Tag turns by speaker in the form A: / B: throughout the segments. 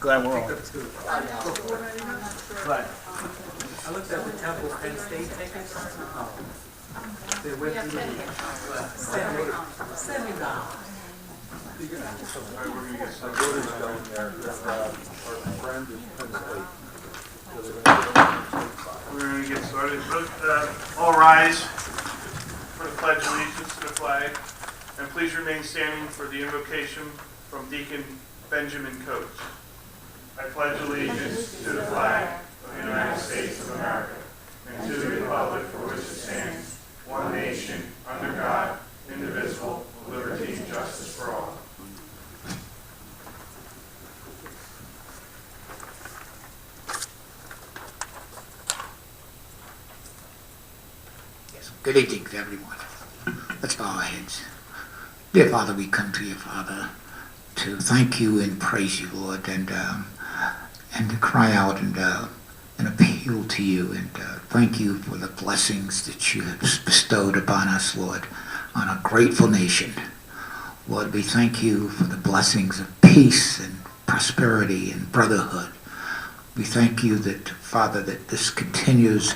A: Glad we're on.
B: But I looked at the Temple Penn State tickets. They went through $70.
C: We're going to get started. All rise for the Pledge of Allegiance to the flag, and please remain standing for the invocation from Deacon Benjamin Coates. I pledge allegiance to the flag of the United States of America and to the republic for which it stands, one nation, under God, indivisible, with liberty and justice for all.
D: Good evening to everyone. Let's bow our heads. Dear Father, we come to you, Father, to thank you and praise you, Lord, and to cry out and appeal to you, and thank you for the blessings that you have bestowed upon us, Lord, on a grateful nation. Lord, we thank you for the blessings of peace and prosperity and brotherhood. We thank you that, Father, that this continues,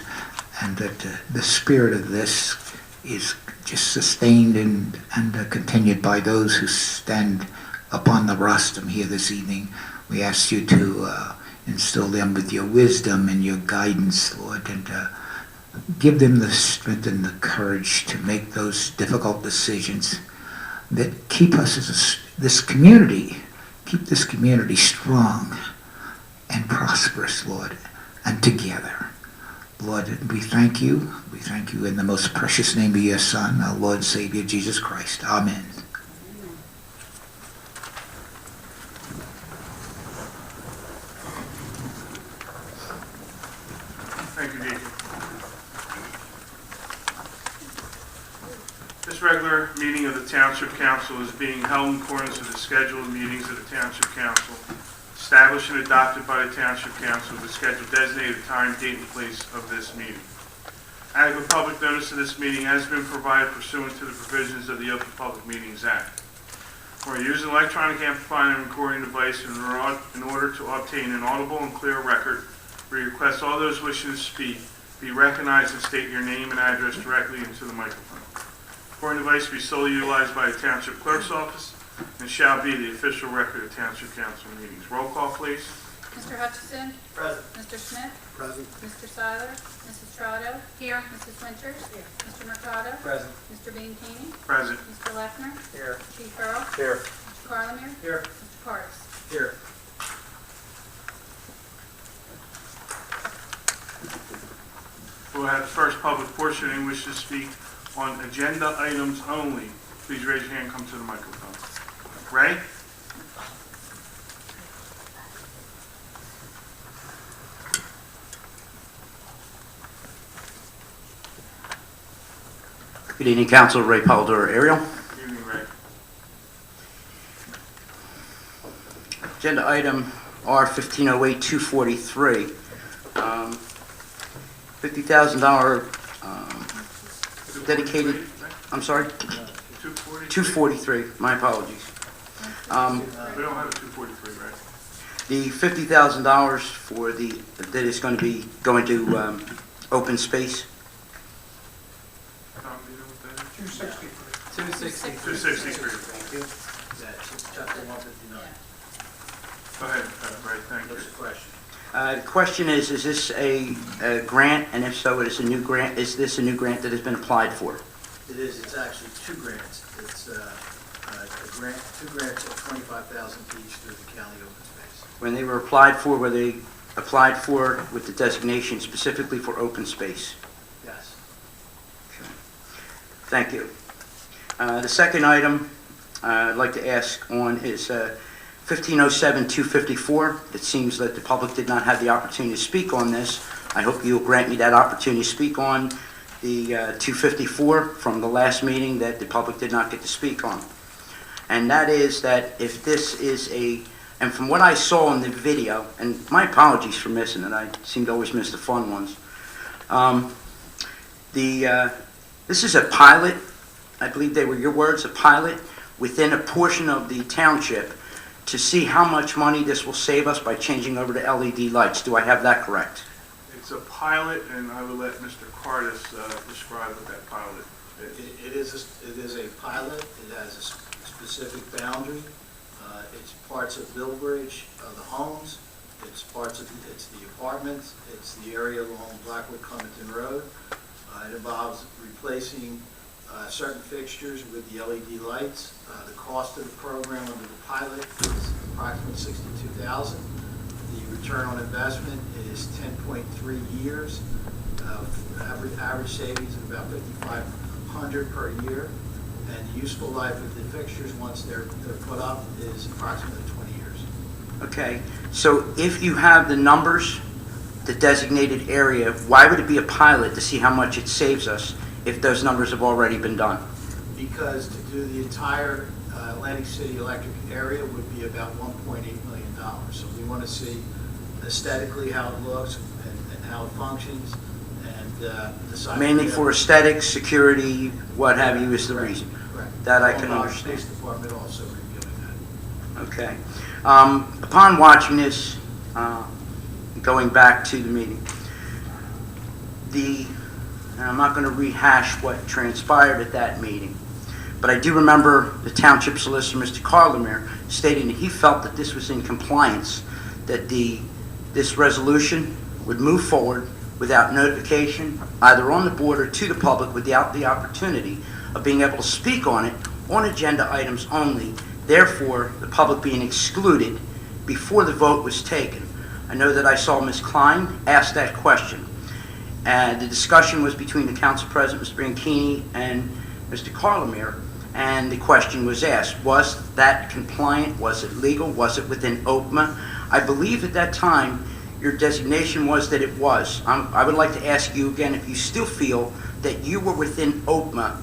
D: and that the spirit of this is just sustained and continued by those who stand upon the rostrum here this evening. We ask you to instill them with your wisdom and your guidance, Lord, and give them the strength and the courage to make those difficult decisions that keep us as this community strong and prosperous, Lord, and together. Lord, we thank you. We thank you in the most precious name of your Son, our Lord and Savior, Jesus Christ. Amen.
C: Thank you, Deacon. This regular meeting of the Township Council is being held in accordance with the scheduled meetings of the Township Council, established and adopted by the Township Council, the schedule designated time, date, and place of this meeting. Adequate public notice of this meeting has been provided pursuant to the provisions of the Open Public Meetings Act. Or use an electronic amplifying and recording device in order to obtain an audible and clear record. We request all those wishing to speak be recognized and state your name and address directly into the microphone. Recording device be solely utilized by the Township Clerk's Office and shall be the official record of Township Council meetings. Roll call, please.
E: Mr. Hutchison?
B: Present.
E: Mr. Smith?
B: Present.
E: Mr. Seiler? Mrs. Trotto? Here. Mrs. Winters? Here. Mr. Mercado?
B: Present.
E: Mr. Bianchini?
C: Present.
E: Mr. Leffner?
B: Here.
E: Chief Earl?
B: Here.
E: Mr. Carlemere?
B: Here.
E: Mr. Cardis?
B: Here.
C: We'll have the first public portion. Anyone wish to speak on agenda items only, please raise your hand, come to the microphone. Ray?
F: Good evening, Council. Ray Paldor, Ariel.
C: Good evening, Ray.
F: Agenda item R-1508-243. $50,000 dedicated, I'm sorry? 243, my apologies.
C: We don't have a 243, right?
F: The $50,000 for that is going to be going to open space.
C: Tom, do you know what that is?
B: 263.
C: 263.
B: Thank you. That's chapter 159.
C: Go ahead, Ray, thank you.
B: What's the question?
F: The question is this a grant, and if so, it is a new grant? Is this a new grant that has been applied for?
G: It is. It's actually two grants. It's two grants of $25,000 each through the county open space.
F: When they were applied for, were they applied for with the designation specifically for open space?
G: Yes.
F: Okay. Thank you. The second item I'd like to ask on is 1507-254. It seems that the public did not have the opportunity to speak on this. I hope you'll grant me that opportunity to speak on the 254 from the last meeting that the public did not get to speak on. And that is that if this is and from what I saw in the video, and my apologies for missing it, I seem to always miss the fun ones. This is a pilot, I believe they were your words, a pilot within a portion of the township to see how much money this will save us by changing over to LED lights. Do I have that correct?
C: It's a pilot, and I will let Mr. Cardis describe what that pilot is.
G: It is a pilot. It has a specific boundary. It's parts of Millbridge, the homes. It's the apartments. It's the area along Blackwood Clementon Road. It involves replacing certain fixtures with the LED lights. The cost of the program under the pilot is approximately $62,000. The return on investment is 10.3 years. Average savings of about $5,500 per year. And the useful life of the fixtures, once they're put up, is approximately 20 years.
F: Okay, so if you have the numbers, the designated area, why would it be a pilot to see how much it saves us if those numbers have already been done?
G: Because to do the entire Atlantic City electric area would be about $1.8 million. So we want to see aesthetically how it looks and how it functions, and decide.
F: Mainly for aesthetics, security, what have you is the reason.
G: Correct.
F: That I can
G: Our
F: understand.
G: Police Department also reviewing that.
F: Okay. Upon watching this, going back to the meeting, and I'm not going to rehash what transpired at that meeting, but I do remember the township solicitor, Mr. Carlemere, stating that he felt that this was in compliance, that this resolution would move forward without notification, either on the board or to the public, without the opportunity of being able to speak on it on agenda items only, therefore the public being excluded before the vote was taken. I know that I saw Ms. Klein ask that question, and the discussion was between the council president, Mr. Bianchini, and Mr. Carlemere, and the question was asked, was that compliant, was it legal, was it within OPMA? I believe at that time your designation was that it was. I would like to ask you again if you still feel that you were within OPMA,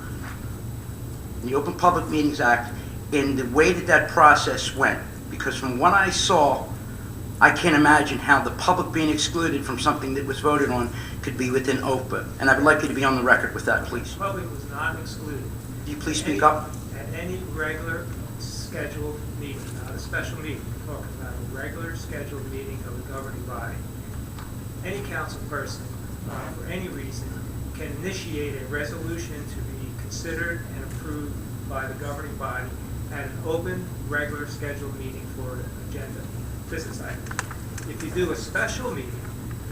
F: the Open Public Meetings Act, in the way that process went. Because from what I saw, I can't imagine how the public being excluded from something that was voted on could be within OPA. And I would like you to be on the record with that, please.
B: The public was not excluded.
F: Can you please speak up?
B: At any regular scheduled meeting, not a special meeting, we're talking about a regular scheduled meeting of a governing body. Any council person, for any reason, can initiate a resolution to be considered and approved by the governing body at an open, regular scheduled meeting for an agenda business item. If you do a special meeting,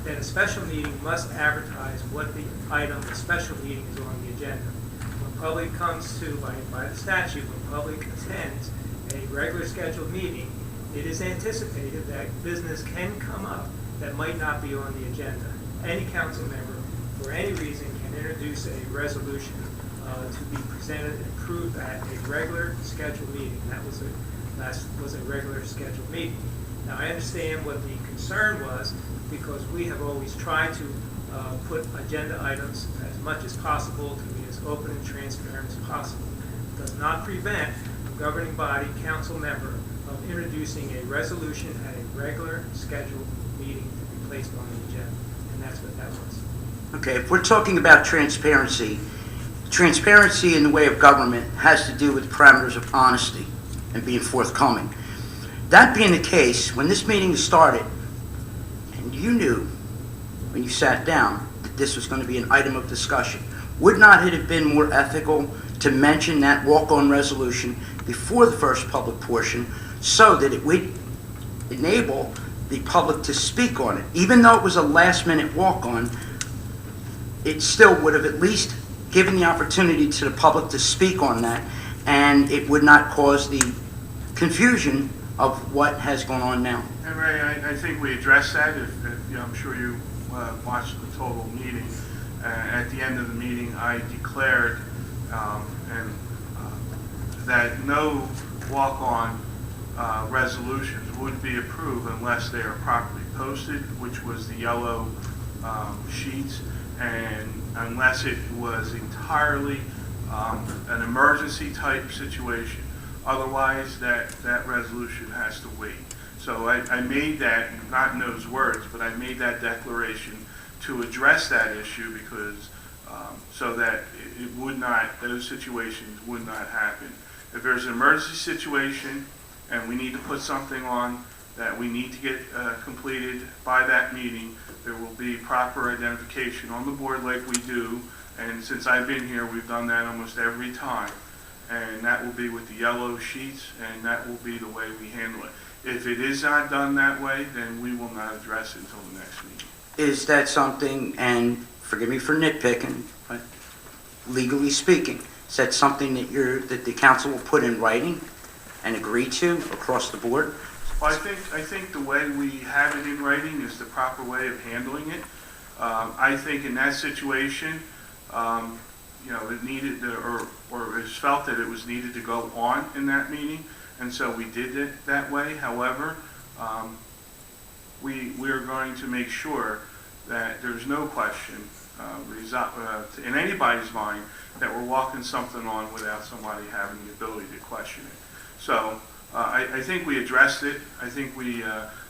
B: then a special meeting must advertise what the item, the special meeting is on the agenda. When public comes to, by the statute, when public attends a regular scheduled meeting, it is anticipated that business can come up that might not be on the agenda. Any council member, for any reason, can introduce a resolution to be presented and approved at a regular scheduled meeting. That was a regular scheduled meeting. Now, I understand what the concern was, because we have always tried to put agenda items as much as possible to be as open and transparent as possible. It does not prevent a governing body council member of introducing a resolution at a regular scheduled meeting to be placed on the agenda, and that's what that was.
F: Okay, if we're talking about transparency, transparency in the way of government has to do with parameters of honesty and being forthcoming. That being the case, when this meeting started, and you knew when you sat down that this was going to be an item of discussion, would not it have been more ethical to mention that walk-on resolution before the first public portion so that it would enable the public to speak on it? Even though it was a last-minute walk-on, it still would have at least given the opportunity to the public to speak on that, and it would not cause the confusion of what has gone on now.
C: And Ray, I think we addressed that. I'm sure you watched the total meeting. At the end of the meeting, I declared that no walk-on resolutions would be approved unless they are properly posted, which was the yellow sheets, and unless it was entirely an emergency type situation. Otherwise, that resolution has to wait. So I made that, not in those words, but I made that declaration to address that issue because so that it would not, those situations would not happen. If there's an emergency situation and we need to put something on that we need to get completed by that meeting, there will be proper identification on the board like we do, and since I've been here, we've done that almost every time. And that will be with the yellow sheets, and that will be the way we handle it. If it is not done that way, then we will not address it until the next meeting.
F: Is that something, and forgive me for nitpicking, but legally speaking, is that something that the council will put in writing and agree to across the board?
C: Well, I think the way we have it in writing is the proper way of handling it. I think in that situation, it needed or it was felt that it was needed to go on in that meeting, and so we did it that way. However, we are going to make sure that there's no question in anybody's mind that we're walking something on without somebody having the ability to question it. So I think we addressed it. I think we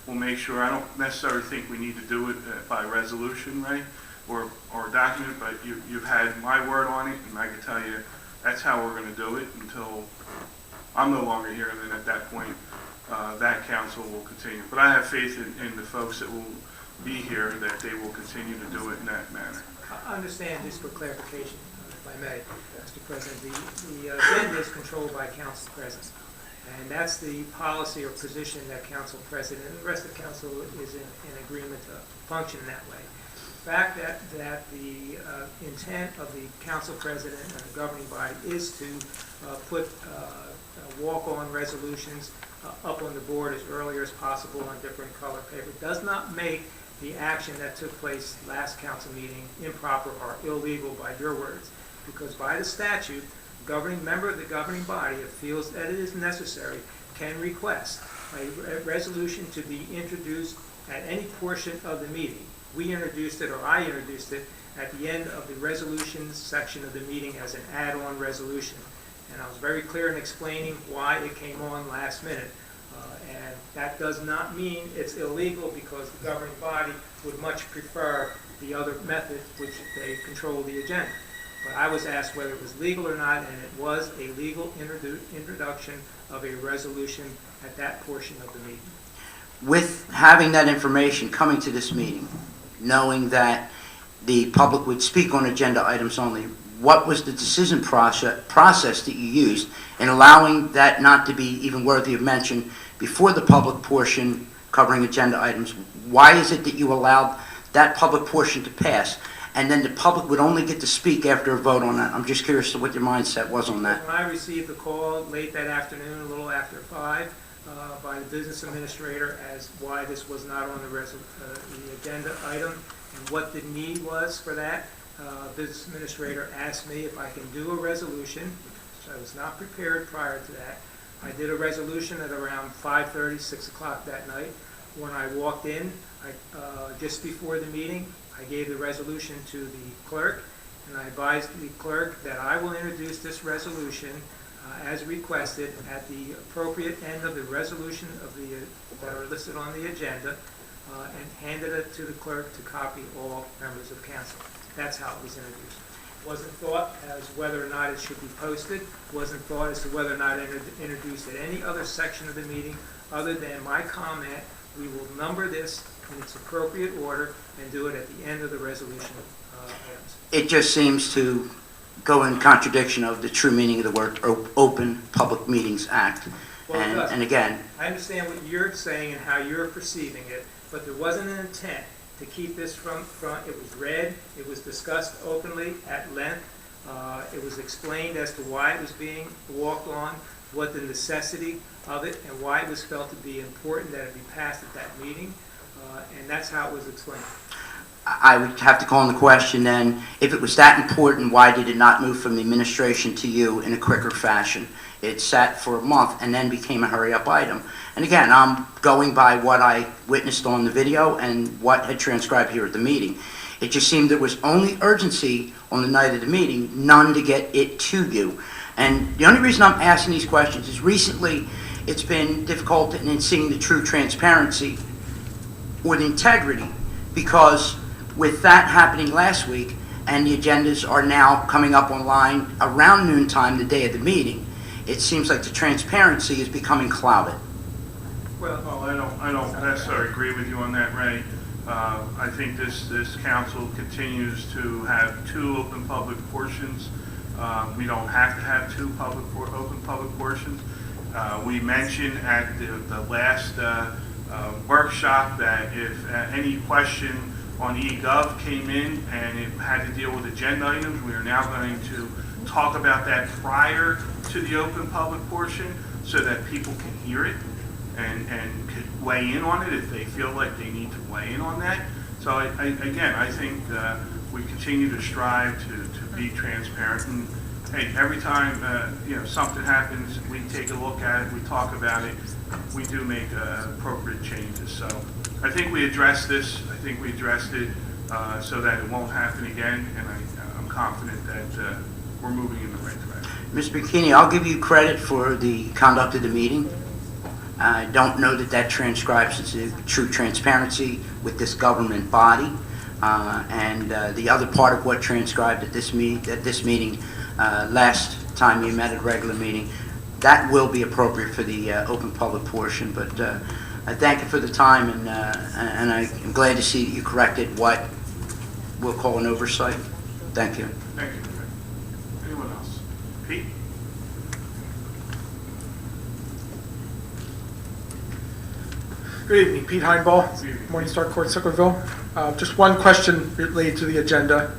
C: will make sure. I don't necessarily think we need to do it by resolution, right, or document, but you've had my word on it, and I can tell you that's how we're going to do it until I'm no longer here, and then at that point, that council will continue. But I have faith in the folks that will be here, that they will continue to do it in that manner.
B: I understand, just for clarification, if I may, Mr. President, the agenda is controlled by council president. And that's the policy or position that council president and the rest of the council is in agreement to function that way. The fact that the intent of the council president and the governing body is to put walk-on resolutions up on the board as early as possible on different color paper does not make the action that took place last council meeting improper or illegal by your words. Because by the statute, governing member of the governing body, if feels that it is necessary, can request a resolution to be introduced at any portion of the meeting. We introduced it, or I introduced it, at the end of the resolutions section of the meeting as an add-on resolution. And I was very clear in explaining why it came on last minute. And that does not mean it's illegal, because the governing body would much prefer the other method, which they control the agenda. But I was asked whether it was legal or not, and it was a legal introduction of a resolution at that portion of the meeting.
F: With having that information coming to this meeting, knowing that the public would speak on agenda items only, what was the decision process that you used in allowing that not to be even worthy of mention before the public portion covering agenda items? Why is it that you allowed that public portion to pass, and then the public would only get to speak after a vote on that? I'm just curious to what your mindset was on that.
B: When I received the call late that afternoon, a little after 5, by the business administrator as why this was not on the agenda item and what the need was for that, business administrator asked me if I can do a resolution, because I was not prepared prior to that. I did a resolution at around 5:30, 6 o'clock that night. When I walked in, just before the meeting, I gave the resolution to the clerk, and I advised the clerk that I will introduce this resolution as requested at the appropriate end of the resolution that are listed on the agenda, and handed it to the clerk to copy all members of council. That's how it was introduced. Wasn't thought as whether or not it should be posted, wasn't thought as to whether or not introduced at any other section of the meeting other than my comment. We will number this in its appropriate order and do it at the end of the resolution items.
F: It just seems to go in contradiction of the true meaning of the word Open Public Meetings Act.
B: Well,
F: And again,
B: I understand what you're saying and how you're perceiving it, but there wasn't an intent to keep this from front. It was read, it was discussed openly at length, it was explained as to why it was being walked on, what the necessity of it, and why it was felt to be important that it be passed at that meeting, and that's how it was explained.
F: I would have to call in the question then, if it was that important, why did it not move from the administration to you in a quicker fashion? It sat for a month and then became a hurry-up item. And again, I'm going by what I witnessed on the video and what had transcribed here at the meeting. It just seemed there was only urgency on the night of the meeting, none to get it to you. And the only reason I'm asking these questions is recently it's been difficult in seeing the true transparency or the integrity, because with that happening last week and the agendas are now coming up online around noontime the day of the meeting, it seems like the transparency is becoming clouded.
C: Well, I don't necessarily agree with you on that, Ray. I think this council continues to have 2 open public portions. We don't have to have 2 open public portions. We mentioned at the last workshop that if any question on eGov came in and it had to deal with agenda items, we are now going to talk about that prior to the open public portion so that people can hear it and could weigh in on it if they feel like they need to weigh in on that. So again, I think we continue to strive to be transparent. And hey, every time something happens, we take a look at it, we talk about it, we do make appropriate changes. So I think we addressed this. I think we addressed it so that it won't happen again, and I'm confident that we're moving in the right direction.
F: Mr. Bikini, I'll give you credit for the conduct of the meeting. I don't know that transcribes into true transparency with this government body. And the other part of what transcribed at this meeting last time you met at a regular meeting, that will be appropriate for the open public portion. But I thank you for the time, and I'm glad to see that you corrected what we'll call an oversight. Thank you.
C: Thank you. Anyone else? Pete?
A: Good evening, Pete Heinball,
C: Good evening.
A: Morningstar Court, Sicklerville. Just one question related to the agenda,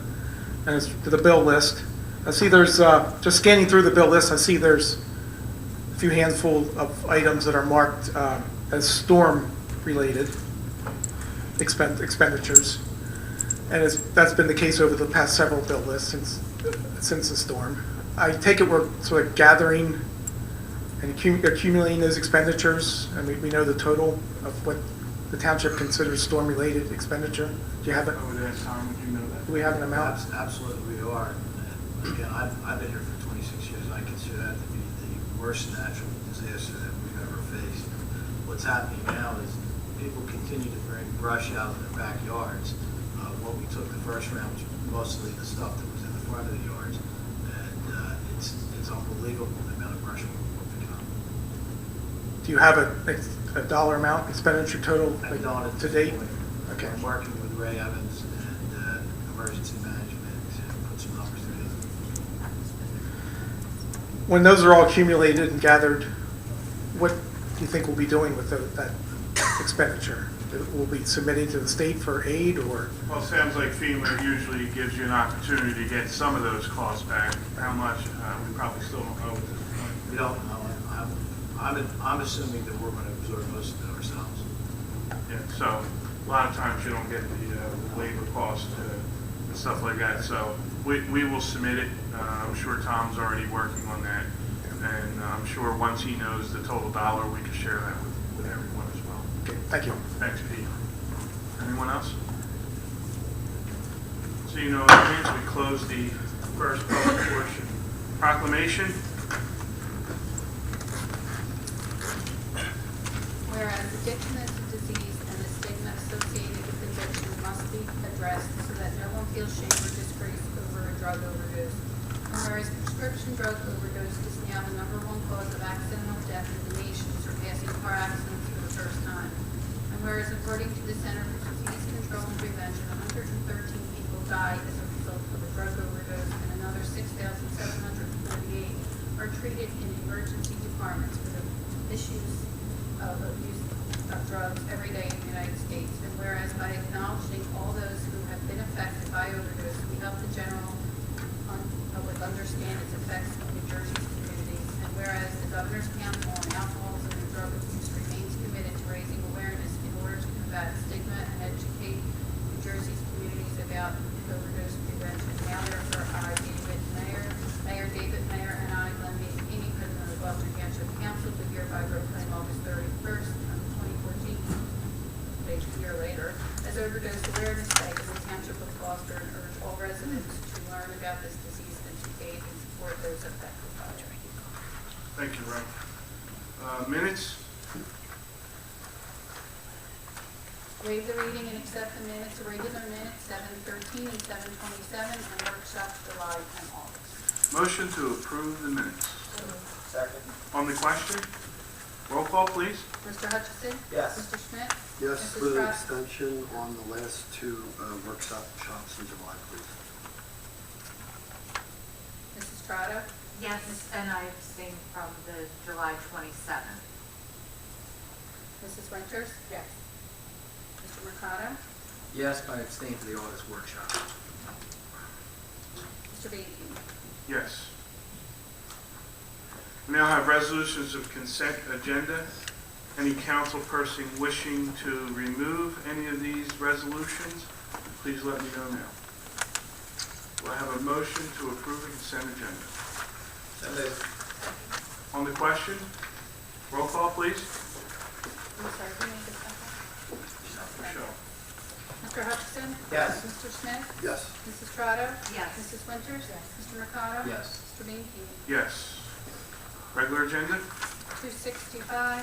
A: and it's to the bill list. I see there's, just scanning through the bill list, I see there's a few handful of items that are marked as storm-related expenditures. And that's been the case over the past several bill lists since the storm. I take it we're sort of gathering and accumulating those expenditures, and we know the total of what the township considers storm-related expenditure. Do you have it?
C: I would ask Tom, would you know that?
A: Do we have an amount?
G: Absolutely, we are. And again, I've been here for 26 years, and I consider that to be the worst natural disaster that we've ever faced. What's happening now is people continue to bring brush out of their backyards. What we took the first round was mostly the stuff that was in the front of the yards, and it's unbelievable the amount of brush we're picking up.
A: Do you have a dollar amount expenditure total
G: I've done it
A: to date?
G: point.
A: Okay.
G: I'm working with Ray Evans and emergency management to put some numbers together.
A: When those are all accumulated and gathered, what do you think we'll be doing with that expenditure? Will we be submitting to the state for aid, or?
C: Well, it sounds like FEMA usually gives you an opportunity to get some of those costs back. How much, we probably still don't know at this point.
G: We don't know. I'm assuming that we're going to absorb most of it ourselves.
C: Yeah, so a lot of times you don't get the labor cost and stuff like that. So we will submit it. I'm sure Tom's already working on that. And I'm sure once he knows the total dollar, we can share that with everyone as well.
A: Okay, thank you.
C: Thanks, Pete. Anyone else? Seeing no other hands, we close the first public portion. Proclamation.
E: Whereas addiction is a disease and the stigma associated with addiction must be addressed so that no one feels shame or disgrace over a drug overdose. And whereas prescription drug overdose is now the #1 cause of accidental death in the nation, surpassing car accidents for the first time. And whereas according to the Center for Disease Control and Prevention, 113 people died as a result of a drug overdose, and another 6,748 are treated in emergency departments for the issues of abuse of drugs every day in the United States. And whereas by acknowledging all those who have been affected by overdose, we help the general public understand its effects on New Jersey's communities. And whereas the Governor's Council on Alcoholism and Drug Abuse remains committed to raising awareness in order to combat stigma and educate New Jersey's communities about overdose prevention. Now therefore, Mayor David Mayer, and I, Glenn Bikini, President of the Gloucester Township Council, do hereby proclaim August 31st, 2014, a year later, as Overdose Awareness Day in the Township of Gloucester, and urge all residents to learn about this disease and to aid and support those affected by it.
C: Thank you, Ray. Minutes?
E: Waive the reading and accept the minutes, regular minutes, 7/13 and 7/27, and workshops July and August.
C: Motion to approve the minutes.
G: Second.
C: On the question? Roll call, please.
E: Mr. Hutchison?
G: Yes.
E: Mr. Schmidt?
H: Yes,
E: Mrs.
H: with an
E: Scott?
H: extension on the last two workshops in July, please.
E: Mrs. Trotta?
I: Yes, and I abstain from the July 27th.
E: Mrs. Winters? Yes. Mr. Mercado?
J: Yes, but I abstain for the August workshop.
E: Mr. Beatty?
C: Yes. We now have resolutions of consent agenda. Any council person wishing to remove any of these resolutions, please let me know now. Do I have a motion to approve the consent agenda?
G: So moved.
C: On the question, roll call, please.
E: I'm sorry, who made the second?
C: Michelle.
E: Mr. Hutchison?
G: Yes.
E: Mr. Schmidt?
H: Yes.
E: Mrs. Trotta?
I: Yes.
E: Mrs. Winters? Mr. Mercado?
J: Yes.
E: Mr. Beatty?
C: Yes. Regular agenda?
E: 265,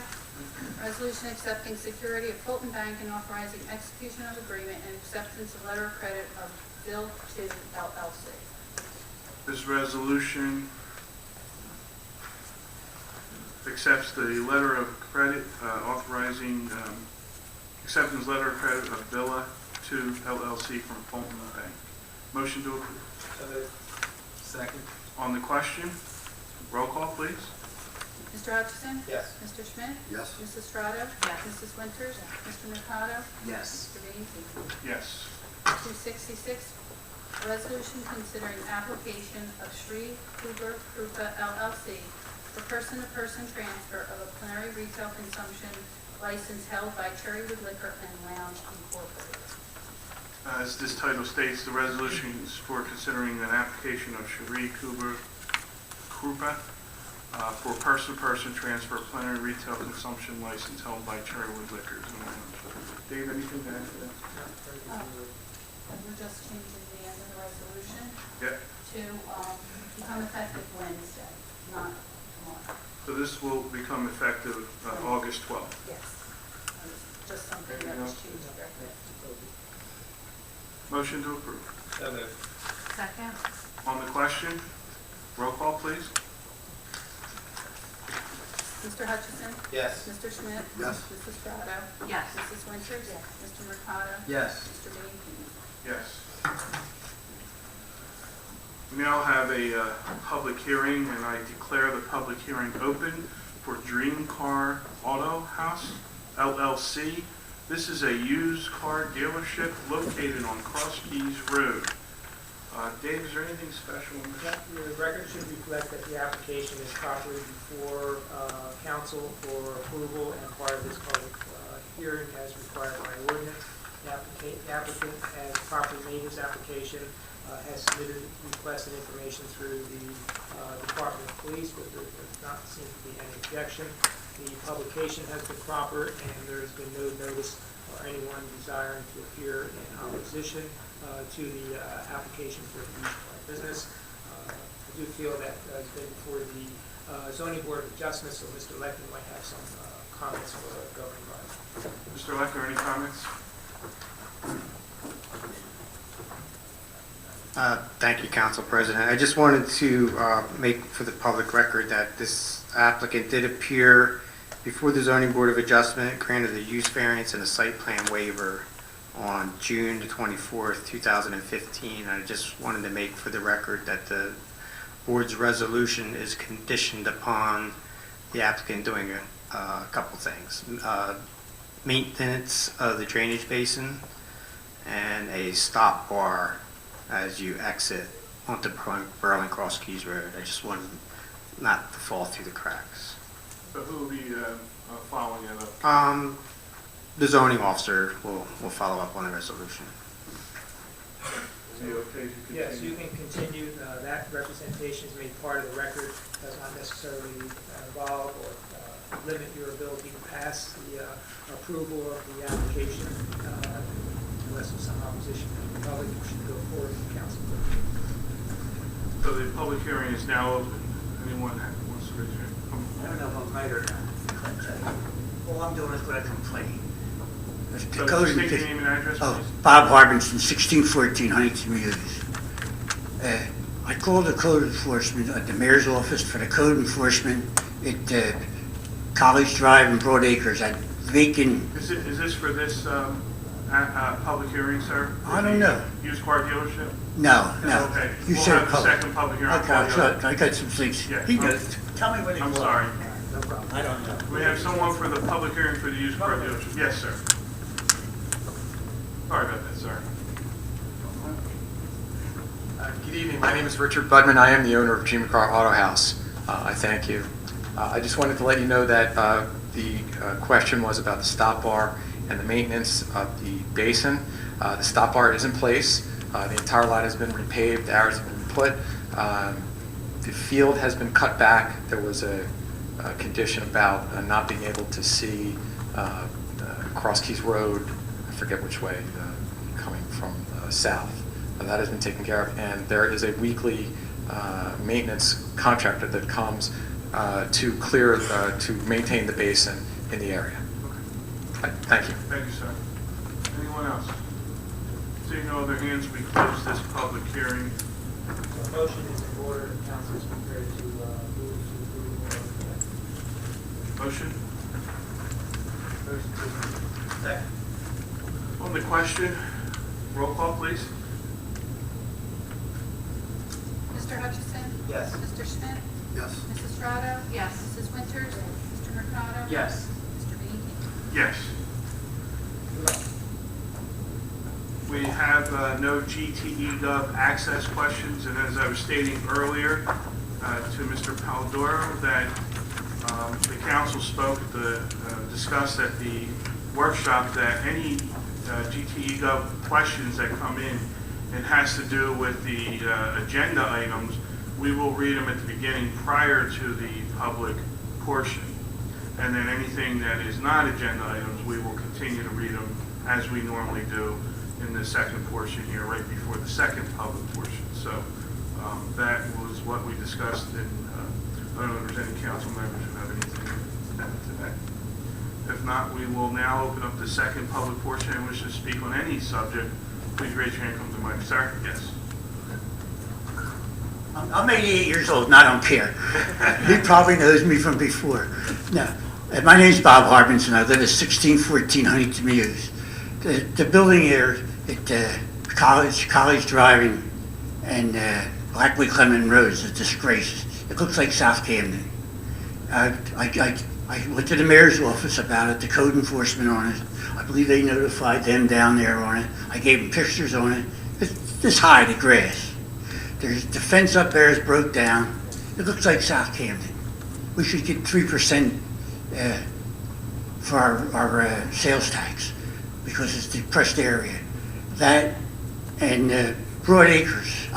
E: resolution accepting security of Fulton Bank and authorizing execution of agreement and acceptance of letter of credit of Bill 2 LLC.
C: This resolution accepts the letter of credit authorizing acceptance letter of credit of Villa 2 LLC from Fulton Bank. Motion to approve.
G: So moved.
J: Second?
C: On the question, roll call, please.
E: Mr. Hutchison?
G: Yes.
E: Mr. Schmidt?
H: Yes.
E: Mrs. Trotta?
I: Yes.
E: Mrs. Winters? Mr. Mercado?
J: Yes.
E: Mr. Beatty?
C: Yes.
E: 266, a resolution considering application of Sri Kuber Krupa LLC for person-to-person transfer of a plenary retail consumption license held by Cherrywood Liquor and Lounge Incorporated.
C: As this title states, the resolution is for considering an application of Shri Krupa for person-to-person transfer of plenary retail consumption license held by Cherrywood Liquors and Lounge. Dave, anything to add to that?
E: And we're just changing the end of the resolution
C: Yeah.
E: to become effective Wednesday, not tomorrow.
C: So this will become effective August 12th.
E: Yes. Just something that was changed directly.
C: Motion to approve.
G: So moved.
I: Second?
C: On the question, roll call, please.
E: Mr. Hutchison?
G: Yes.
E: Mr. Schmidt?
H: Yes.
E: Mrs. Strato?
I: Yes.
E: Mrs. Winters? Mr. Mercado?
J: Yes.
E: Mr. Beatty?
C: Yes. We now have a public hearing, and I declare the public hearing open for Dream Car Auto House, LLC. This is a used car dealership located on Cross Keys Road. Dave, is there anything special in this?
B: The record should reflect that the application is properly before council for approval and part of this public hearing as required by ordinance. The applicant has properly made his application, has submitted requested information through the Department of Police, but there does not seem to be any objection. The publication has been proper, and there has been no notice or anyone desiring to appear in opposition to the application for the use of our business. I do feel that it's been before the zoning board of adjustment, so Mr. Leckman might have some comments for the governing body.
C: Mr. Lecker, any comments?
K: Thank you, Council President. I just wanted to make for the public record that this applicant did appear before the Zoning Board of Adjustment, granted a use variance and a site plan waiver on June the 24th, 2015. I just wanted to make for the record that the board's resolution is conditioned upon the applicant doing a couple things. Maintenance of the drainage basin and a stop bar as you exit onto Berlin Cross Keys Road. I just wanted not to fall through the cracks.
C: So who will be following it up?
K: The zoning officer will follow up on the resolution.
C: Is he okay to continue?
B: Yes, you can continue. That representation is made part of the record, does not necessarily involve or limit your ability to pass the approval of the application unless there's some opposition from the public. You should go forward to the council.
C: So the public hearing is now open. Anyone wants to raise their hand?
L: I don't know if I'm right or not. All I'm doing is going to complain.
C: So state your name and address,
L: Oh,
C: please.
L: Bob Harbinson, 1614 Huntington Mews. I called the code enforcement at the mayor's office for the code enforcement. College Drive and Broad Acres, that vacant,
C: Is this for this public hearing, sir?
L: I don't know.
C: Used car dealership?
L: no.
C: Okay.
L: You
C: We'll
L: said
C: have the
L: public.
C: second public hearing. I'll
L: Okay,
C: call you up.
L: I got some things.
C: Yeah.
L: He knows. Tell me when
C: I'm sorry.
L: No problem. I don't know.
C: We have someone for the public hearing for the used car dealership. Yes, sir. Sorry about that, sir.
J: Good evening, my name is Richard Budman, I am the owner of Dream Car Auto House. I thank you. I just wanted to let you know that the question was about the stop bar and the maintenance of the basin. The stop bar is in place, the entire lot has been repaved, arrows have been put. The field has been cut back. There was a condition about not being able to see Cross Keys Road, I forget which way, coming from south. That has been taken care of, and there is a weekly maintenance contractor that comes to clear, to maintain the basin in the area. Thank you.
C: Thank you, sir. Anyone else? Seeing no other hands, we close this public hearing.
B: Motion is in order, the council is prepared to move to approve.
C: Motion?
B: Second.
C: On the question, roll call, please.
E: Mr. Hutchison?
B: Yes.
E: Mr. Schmidt?
H: Yes.
E: Mrs. Strato?
I: Yes.
E: Mrs. Winters? Mr. Mercado?
J: Yes.
E: Mr. Beatty?
C: Yes. We have no GTE Gov access questions, and as I was stating earlier to Mr. Paldoro, that the council spoke, discussed at the workshop that any GTE Gov questions that come in and has to do with the agenda items, we will read them at the beginning prior to the public portion. And then anything that is not agenda items, we will continue to read them as we normally do in the second portion here, right before the second public portion. So that was what we discussed, and I don't know if there's any council members who have anything to add to that. If not, we will now open up the second public portion and wish to speak on any subject. Please raise your hand, come to the mic. Sir? Yes.
L: I'm 88 years old and I don't care. He probably knows me from before. No, my name's Bob Harbinson. I live at 1614 Huntington Mews. The building here at College Drive and Blackway Clement Road is a disgrace. It looks like South Camden. I went to the mayor's office about it, the code enforcement on it. I believe they notified them down there on it. I gave them pictures on it. It's this high, the grass. The fence up there is broke down. It looks like South Camden. We should get 3% for our sales tax because it's a depressed area. That and Broad Acres,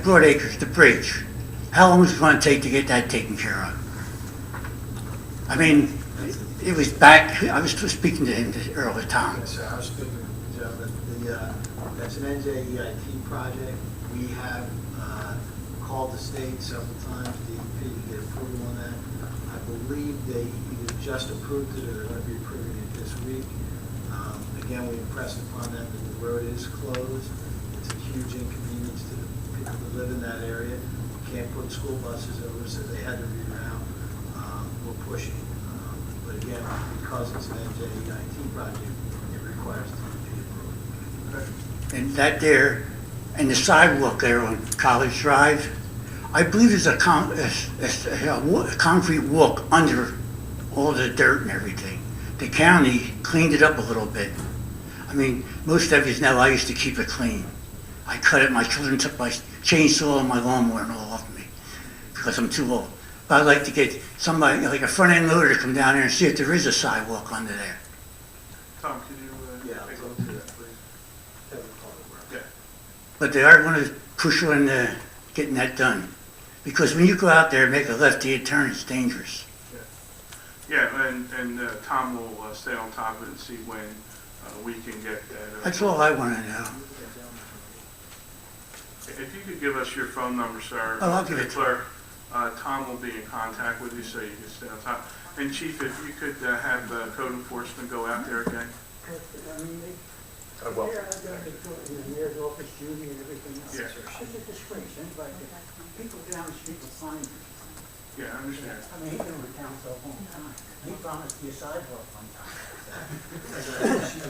L: Broad Acres, the bridge. How long was it going to take to get that taken care of? I mean, it was back, I was speaking to him earlier, Tom.
G: Yes, sir, I was speaking to the gentleman. That's an NJEIT project. We have called the state several times, DEP, to get approval on that. I believe they either just approved it or they're going to be approving it this week. Again, we impressed upon them that the road is closed. It's a huge inconvenience to the people who live in that area. We can't put school buses over, so they had to reroute. We're pushing. But again, because it's an NJEIT project, it requires DEP approval.
L: And that there, and the sidewalk there on College Drive, I believe there's a concrete walk under all the dirt and everything. The county cleaned it up a little bit. I mean, most of you know I used to keep it clean. I cut it, my children took my chainsaw and my lawnmower and all off me because I'm too old. But I'd like to get somebody, like a front-end loader, to come down there and see if there is a sidewalk under there.
C: Tom, could you
G: Yeah,
C: take a
G: I'll
C: look?
G: go through that, please. Have a public works.
C: Yeah.
L: But they are going to push on getting that done. Because when you go out there and make a left-hand turn, it's dangerous.
C: Yeah, and Tom will stay on top of it and see when we can get that.
L: That's all I want to know.
C: If you could give us your phone number, sir.
L: Oh, I'll
C: to
L: give
C: the
L: it to
C: clerk. Tom will be in contact with you so you can stay on top. And Chief, if you could have code enforcement go out there again.
L: I will. In the mayor's office, Judy and everything else.
C: Yeah.
L: It's a disgrace. Anybody, people down the street with signs.
C: Yeah, I understand.
L: I mean, he's been with council a long time. He promised you a sidewalk one time.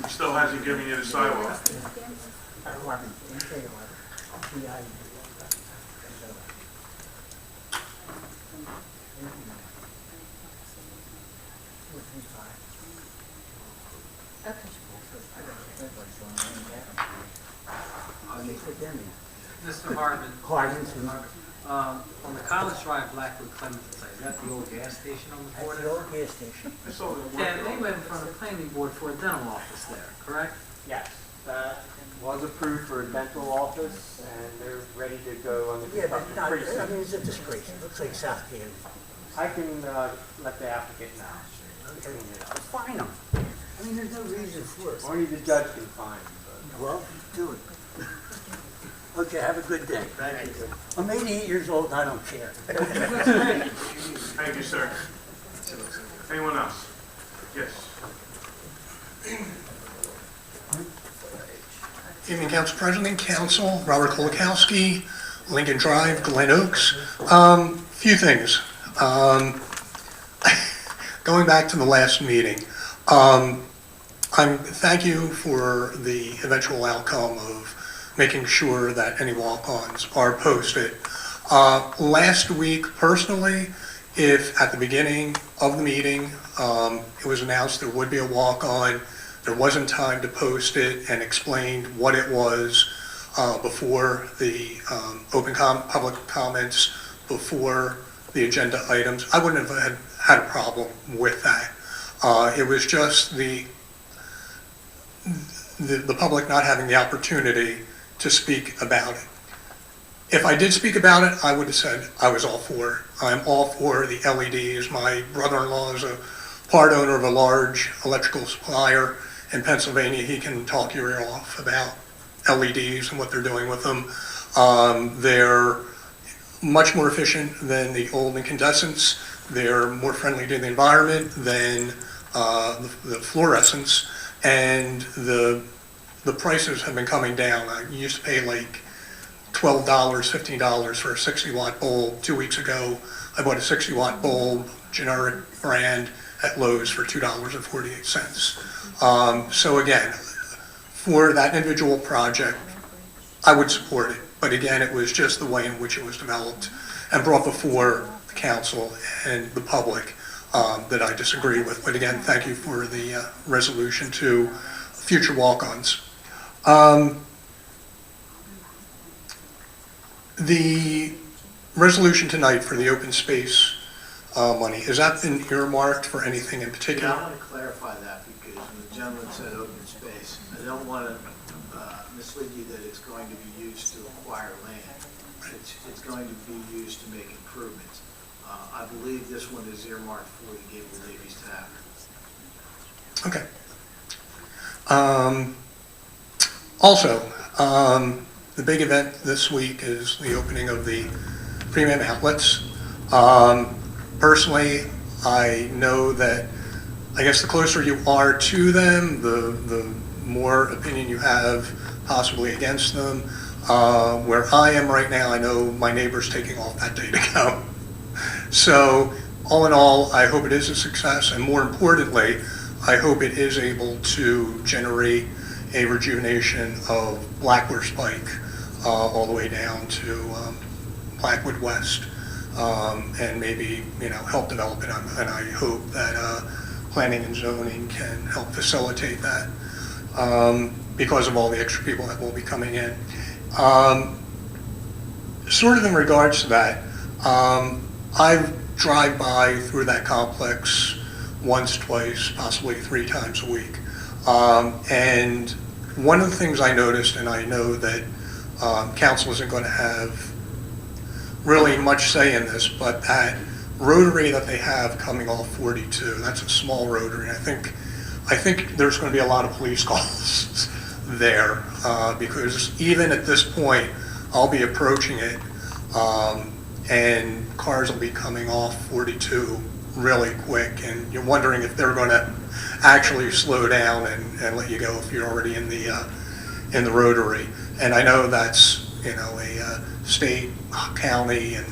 C: He still hasn't given you the sidewalk.
M: Mr. Hartman,
L: Hardenson.
M: on the College Drive Blackwood Clemens site, is that the old gas station on the
L: That's
M: corner?
L: the old gas station.
C: I saw the
M: Yeah, they
C: work.
M: went in front of the planning board for a dental office there, correct?
K: Yes, that was approved for a dental office, and they're ready to go on the
L: Yeah, but
K: construction
L: no,
K: pretty
L: I
K: soon.
L: mean, it's a disgrace. It looks like South Canyon.
K: I can let the applicant know.
L: Clean it up. Fine them. I mean, there's no reason for it.
K: Only the judge can find, but.
L: Well, do it. Okay, have a good day. Thank you. I'm 88 years old and I don't care.
C: Thank you, sir. Anyone else? Yes.
N: Evening, Council President, Council, Robert Kolakowski, Lincoln Drive, Glen Oaks. Few things. Going back to the last meeting, thank you for the eventual outcome of making sure that any walk-ons are posted. Last week, personally, if at the beginning of the meeting, it was announced there would be a walk-on, there wasn't time to post it and explain what it was before the public comments, before the agenda items, I wouldn't have had a problem with that. It was just the public not having the opportunity to speak about it. If I did speak about it, I would have said I was all for it. I'm all for the LEDs. My brother-in-law is a part owner of a large electrical supplier in Pennsylvania. He can talk your ear off about LEDs and what they're doing with them. They're much more efficient than the old incandescents. They're more friendly to the environment than the fluorescents, and the prices have been coming down. I used to pay like $12, $15 for a 60-watt bulb. 2 weeks ago, I bought a 60-watt bulb, generic brand, at Lowe's for $2.48. So again, for that individual project, I would support it. But again, it was just the way in which it was developed and brought before the council and the public that I disagree with. But again, thank you for the resolution to future walk-ons. The resolution tonight for the open space money, has that been earmarked for anything in particular?
G: Yeah, I want to clarify that because when the gentleman said open space, I don't want to mislead you that it's going to be used to acquire land. It's going to be used to make improvements. I believe this one is earmarked for the Gable Davies Tavern.
N: Okay. Also, the big event this week is the opening of the premium outlets. Personally, I know that, I guess the closer you are to them, the more opinion you have possibly against them. Where I am right now, I know my neighbor's taking off that day to go. So, all in all, I hope it is a success, and more importantly, I hope it is able to generate a rejuvenation of Blackwurst Pike all the way down to Blackwood West, and maybe help develop it. And I hope that planning and zoning can help facilitate that because of all the extra people that will be coming in. Sort of in regards to that, I drive by through that complex once, twice, possibly 3 times a week. And one of the things I noticed, and I know that council isn't going to have really much say in this, but that rotary that they have coming off 42, that's a small rotary. I think there's going to be a lot of police calls there because even at this point, I'll be approaching it and cars will be coming off 42 really quick, and you're wondering if they're going to actually slow down and let you go if you're already in the rotary. And I know that's a state, county, and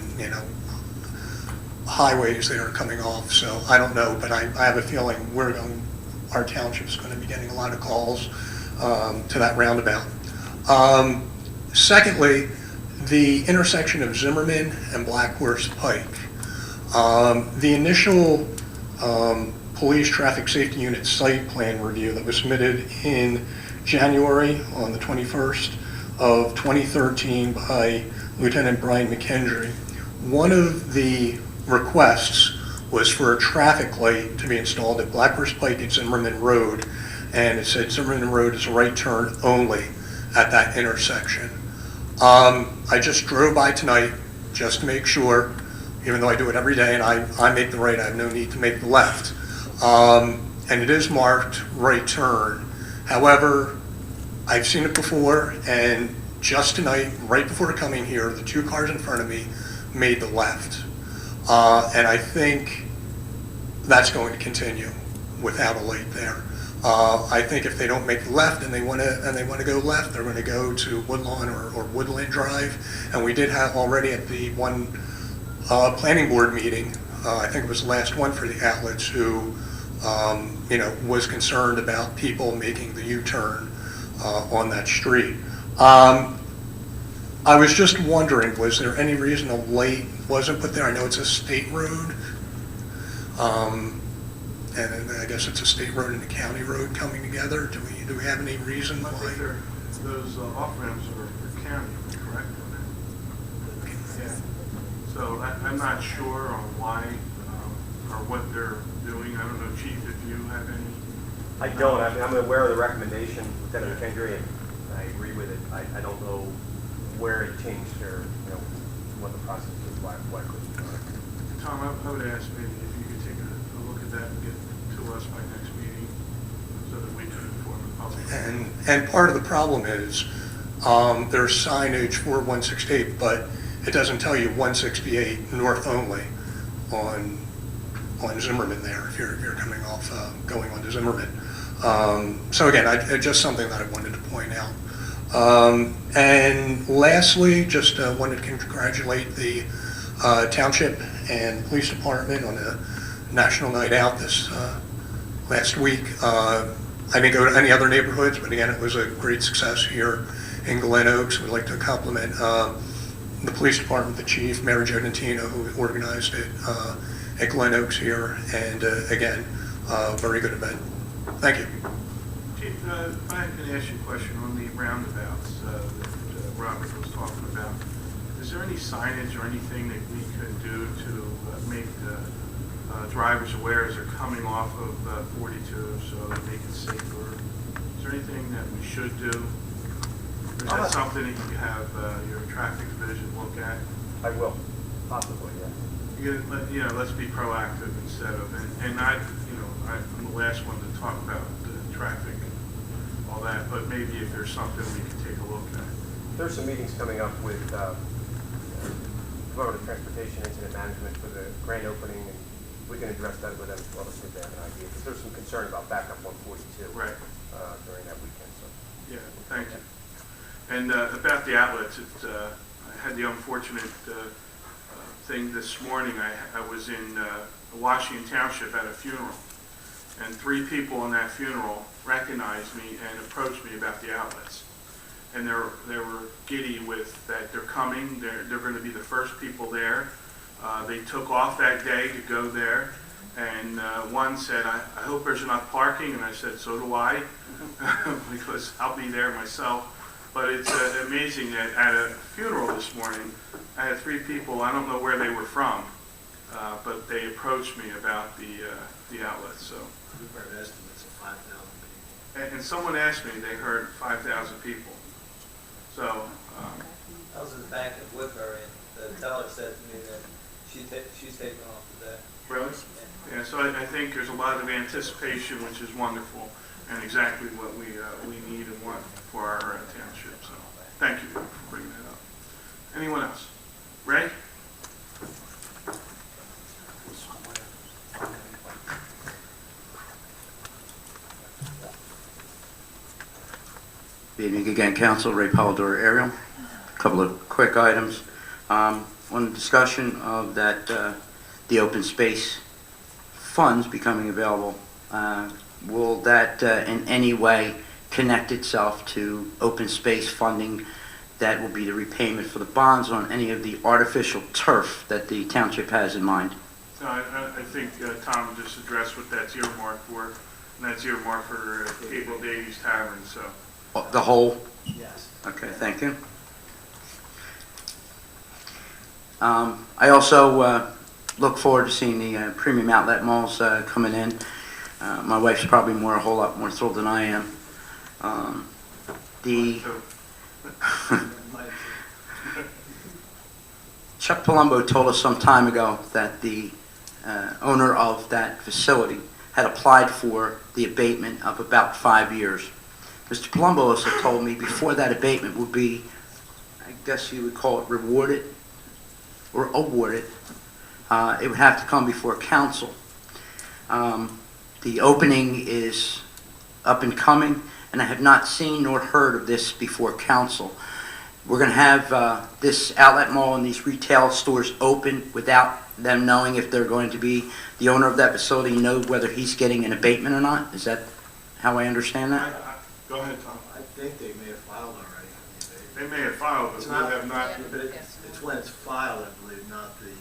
N: highways they are coming off, so I don't know, but I have a feeling our township's going to be getting a lot of calls to that roundabout. Secondly, the intersection of Zimmerman and Black Horse Pike. The initial police traffic safety unit site plan review that was submitted in January on the 21st of 2013 by Lieutenant Brian McKendry. One of the requests was for a traffic light to be installed at Black Horse Pike and Zimmerman Road, and it said Zimmerman Road is a right turn only at that intersection. I just drove by tonight just to make sure, even though I do it every day and I make the right, I have no need to make the left. And it is marked right turn. However, I've seen it before, and just tonight, right before coming here, the two cars in front of me made the left. And I think that's going to continue without a light there. I think if they don't make the left and they want to go left, they're going to go to Woodlawn or Woodland Drive. And we did have already at the one planning board meeting, I think it was the last one for the outlets, who was concerned about people making the U-turn on that street. I was just wondering, was there any reason a light wasn't put there? I know it's a state road, and I guess it's a state road and a county road coming together. Do we have any reason why?
C: I think those off-ramps are county, correct? Yeah. So I'm not sure on why or what they're doing. I don't know, Chief, if you have any.
O: I don't. I'm aware of the recommendation, Lieutenant McKendry, and I agree with it. I don't know where it changed or what the process is, why it couldn't.
C: Tom, I would ask maybe if you could take a look at that and get to us by next meeting so that we can inform the public.
N: And part of the problem is there's signage for 168, but it doesn't tell you 168 north only on Zimmerman there if you're coming off going on to Zimmerman. So again, just something that I wanted to point out. And lastly, just wanted to congratulate the township and police department on a national night out this last week. I didn't go to any other neighborhoods, but again, it was a great success here in Glen Oaks. We'd like to compliment the police department, the chief, Mary Jo Dentino, who organized it at Glen Oaks here, and again, very good event. Thank you.
C: Chief, if I can ask you a question on the roundabouts that Robert was talking about. Is there any signage or anything that we could do to make drivers aware as they're coming off of 42 so to make it safer? Is there anything that we should do? Or is that something that you have your traffic division look at?
O: I will, possibly, yes.
C: Let's be proactive instead of, and not, I'm the last one to talk about the traffic, all that, but maybe if there's something we can take a look at.
O: There's some meetings coming up with Florida Transportation Incident Management for the grand opening, and we can address that with them as well as see if they have an idea, because there's some concern about backup on 42
C: right.
O: During that weekend. So.
C: Yeah, thank you. And about the outlets, I had the unfortunate thing this morning. I was in Washington Township at a funeral, and 3 people in that funeral recognized me and approached me about the outlets. And they were giddy with that they're coming, they're going to be the first people there. They took off that day to go there, and one said, I hope there's enough parking, and I said, so do I, because I'll be there myself. But it's amazing that at a funeral this morning, I had 3 people, I don't know where they were from, but they approached me about the outlets. So.
G: We've heard estimates of 5,000 people.
C: And someone asked me, they heard 5,000 people. So.
P: I was in the back of Woodbury, and the teller said to me that she's taking off today.
C: Really? Yeah, so I think there's a lot of anticipation, which is wonderful, and exactly what we need and want for our township. So thank you for bringing that up. Anyone else? Ray?
F: Good evening again, Council. Ray Polidor, Ariel. A couple of quick items. On the discussion of that the open space funds becoming available, will that in any way connect itself to open space funding that will be the repayment for the bonds on any of the artificial turf that the township has in mind?
C: No, I think Tom just addressed what that's earmarked for, and that's earmarked for Cable Davies Tavern, so.
F: The whole?
G: Yes.
F: Okay, thank you. I also look forward to seeing the premium outlet malls coming in. My wife's probably a whole lot more thrilled than I am. Chuck Palumbo told us some time ago that the owner of that facility had applied for the abatement of about 5 years. Mr. Palumbo also told me before that abatement would be, I guess you would call it rewarded or awarded, it would have to come before council. The opening is up and coming, and I have not seen nor heard of this before council. We're going to have this outlet mall and these retail stores open without them knowing if they're going to be, the owner of that facility know whether he's getting an abatement or not? Is that how I understand that?
C: Go ahead, Tom.
G: I think they may have filed already.
C: They may have filed, but
G: It's
C: we
G: not,
C: have not.
G: but it's when it's filed, I believe, not the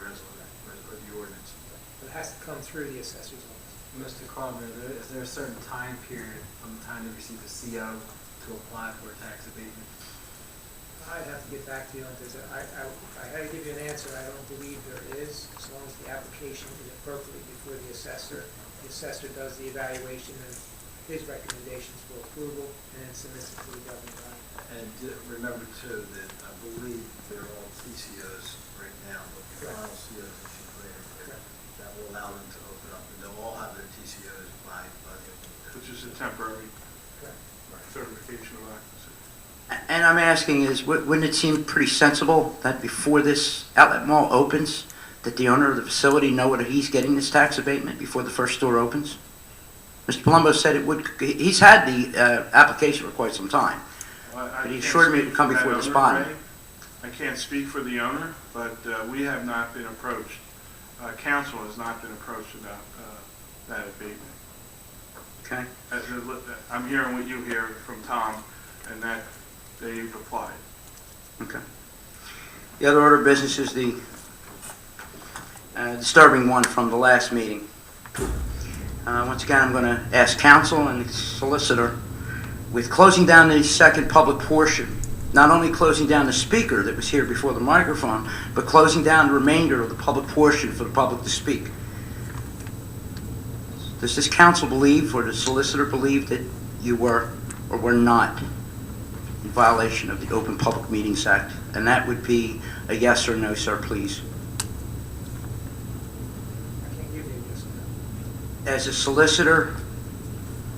G: resolution, or the ordinance.
B: It has to come through the assessor's office.
M: Mr. Carver, is there a certain time period from the time they receive the CO to apply for a tax abatement?
B: I'd have to get back to you on this. I had to give you an answer. I don't believe there is, as long as the application is appropriately before the assessor. The assessor does the evaluation and his recommendations for approval and then submits it to the governing body.
G: And remember too, that I believe they're all TCOs right now, but the final COs issued later. That will allow them to open up, and they'll all have their TCOs by the end of the
C: Which is a temporary
B: Correct.
C: certification of occupancy.
F: And I'm asking is, wouldn't it seem pretty sensible that before this outlet mall opens, that the owner of the facility know whether he's getting this tax abatement before the first store opens? Mr. Palumbo said it would, he's had the application for quite some time, but he assured me it would come before this body.
C: I can't speak for the owner, but we have not been approached, council has not been approached about that abatement.
F: Okay.
C: I'm hearing what you hear from Tom, and that they've applied.
F: Okay. The other order of business is the disturbing one from the last meeting. Once again, I'm going to ask counsel and the solicitor, with closing down the second public portion, not only closing down the speaker that was here before the microphone, but closing down the remainder of the public portion for the public to speak. Does this council believe, or the solicitor believe, that you were or were not in violation of the Open Public Meetings Act? And that would be a yes or no, sir, please.
B: I can't give you a yes or no.
F: As a solicitor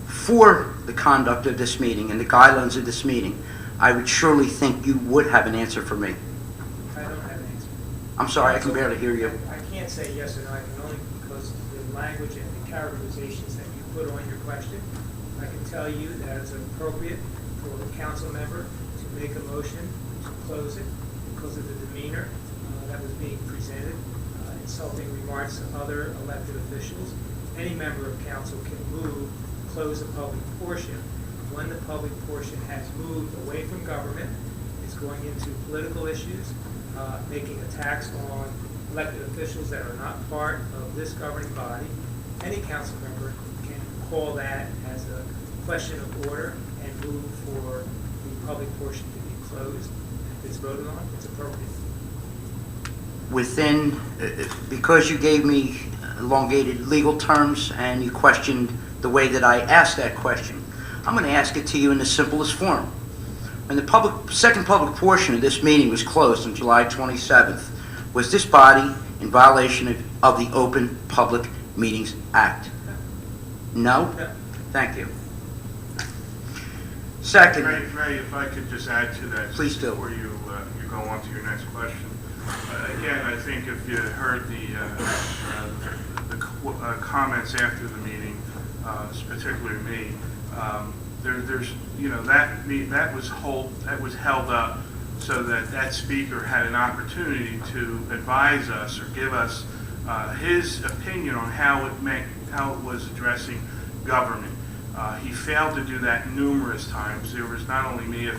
F: for the conduct of this meeting and the guidelines of this meeting, I would surely think you would have an answer for me.
B: I don't have an answer.
F: I'm sorry, I can barely hear you.
B: I can't say yes or no. I can only because the language and the characterizations that you put on your question. I can tell you that it's appropriate for the council member to make a motion to close it because of the demeanor that was being presented, insulting remarks to other elected officials. Any member of council can move to close the public portion. When the public portion has moved away from government, it's going into political issues, making attacks on elected officials that are not part of this governing body. Any council member can call that as a question of order and move for the public portion to be closed. If it's voted on, it's appropriate.
F: Within, because you gave me elongated legal terms and you questioned the way that I asked that question, I'm going to ask it to you in the simplest form. When the second public portion of this meeting was closed on July 27th, was this body in violation of the Open Public Meetings Act? No?
B: No.
F: Thank you. Second.
C: Ray, if I could just add to that.
F: Please do.
C: Before you go on to your next question. Again, I think if you heard the comments after the meeting, particularly me, there's that was held up so that speaker had an opportunity to advise us or give us his opinion on how it was addressing government. He failed to do that numerous times. There was not only me,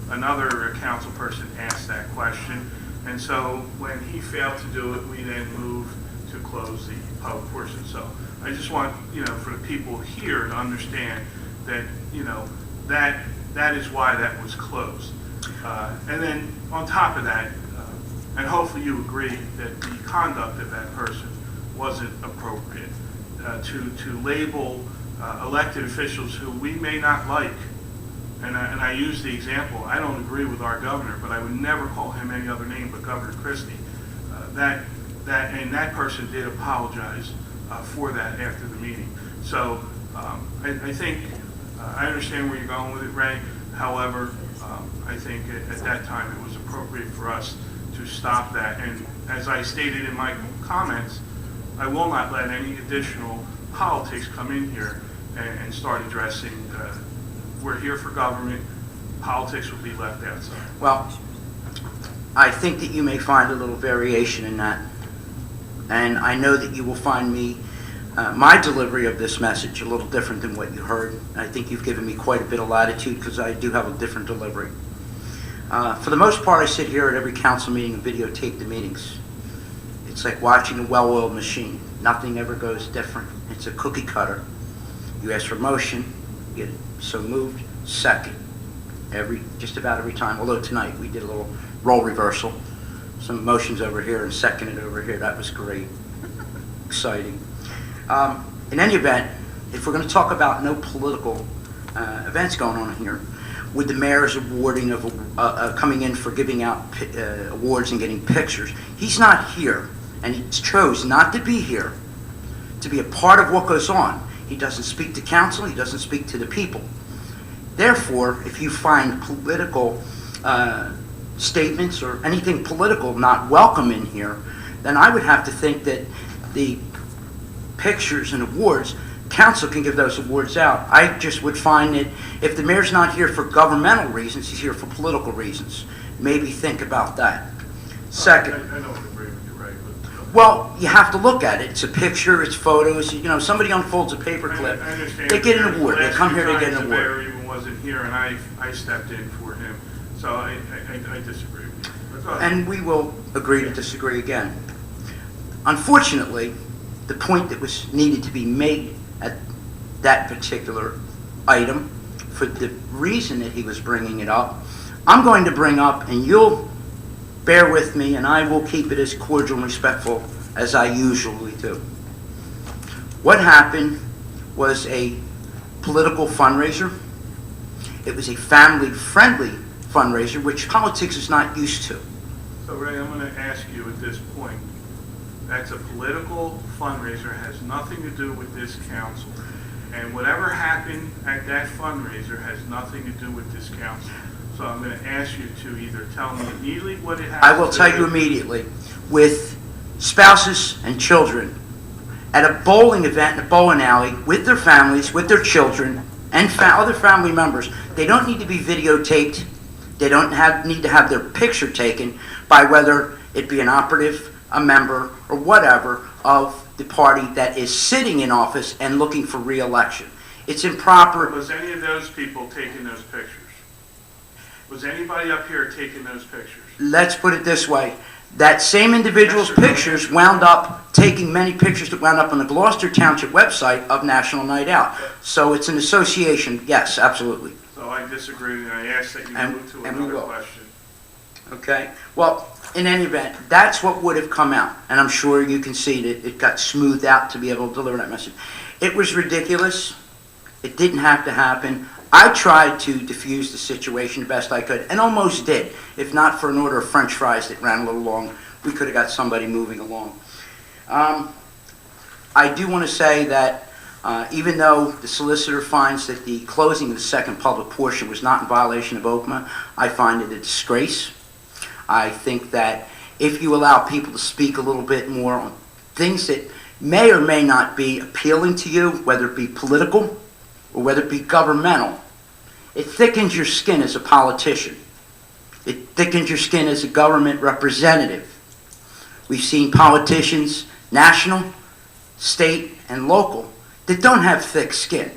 C: another council person asked that question. And so when he failed to do it, we then moved to close the public portion. So I just want, for the people here to understand that, that is why that was closed. And then on top of that, and hopefully you agree that the conduct of that person wasn't appropriate. To label elected officials who we may not like, and I use the example, I don't agree with our governor, but I would never call him any other name but Governor Christie. That person did apologize for that after the meeting. So I think I understand where you're going with it, Ray. However, I think at that time it was appropriate for us to stop that. And as I stated in my comments, I will not let any additional politics come in here and start addressing. We're here for government. Politics will be left outside.
F: Well, I think that you may find a little variation in that. And I know that you will find me, my delivery of this message a little different than what you heard. I think you've given me quite a bit of latitude because I do have a different delivery. For the most part, I sit here at every council meeting and videotape the meetings. It's like watching a well-oiled machine. Nothing ever goes different. It's a cookie cutter. You ask for motion, you get it so moved, second. Just about every time. Although tonight we did a little role reversal. Some motions over here and seconded over here. That was great. Exciting. In any event, if we're going to talk about no political events going on here, with the mayor's awarding of coming in for giving out awards and getting pictures, he's not here, and he chose not to be here to be a part of what goes on. He doesn't speak to council. He doesn't speak to the people. Therefore, if you find political statements or anything political not welcome in here, then I would have to think that the pictures and awards, council can give those awards out. I just would find that if the mayor's not here for governmental reasons, he's here for political reasons. Maybe think about that. Second.
C: I don't agree with you, Ray.
F: Well, you have to look at it. It's a picture, it's photos. Somebody unfolds a paperclip.
C: I understand.
F: They get an award. They come here, they get an
C: The mayor
F: award.
C: even wasn't here, and I stepped in for him. So I disagree with you. But go ahead.
F: And we will agree to disagree again. Unfortunately, the point that was needed to be made at that particular item, for the reason that he was bringing it up, I'm going to bring up, and you'll bear with me, and I will keep it as cordial and respectful as I usually do. What happened was a political fundraiser. It was a family-friendly fundraiser, which politics is not used to.
C: So Ray, I'm going to ask you at this point, that's a political fundraiser, has nothing to do with this council. And whatever happened at that fundraiser has nothing to do with this council. So I'm going to ask you to either tell me immediately what it has
F: I will
C: to
F: tell
C: do
F: you immediately. With spouses and children at a bowling event in a bowling alley with their families, with their children, and other family members, they don't need to be videotaped. They don't need to have their picture taken by whether it be an operative, a member, or whatever of the party that is sitting in office and looking for re-election. It's improper.
C: Was any of those people taking those pictures? Was anybody up here taking those pictures?
F: Let's put it this way. That same individual's
C: Yes, sir.
F: pictures wound up taking many pictures that wound up on the Gloucester Township website of National Night Out. So it's an association. Yes, absolutely.
C: So I disagree, and I ask that you move to
F: and we
C: another
F: will.
C: question.
F: Okay? Well, in any event, that's what would have come out. And I'm sure you can see that it got smoothed out to be able to deliver that message. It was ridiculous. It didn't have to happen. I tried to diffuse the situation the best I could, and almost did. If not for an order of French fries that ran a little long, we could have got somebody moving along. I do want to say that even though the solicitor finds that the closing of the second public portion was not in violation of OPMA, I find it a disgrace. I think that if you allow people to speak a little bit more on things that may or may not be appealing to you, whether it be political or whether it be governmental, it thickens your skin as a politician. It thickens your skin as a government representative. We've seen politicians, national, state, and local, that don't have thick skin.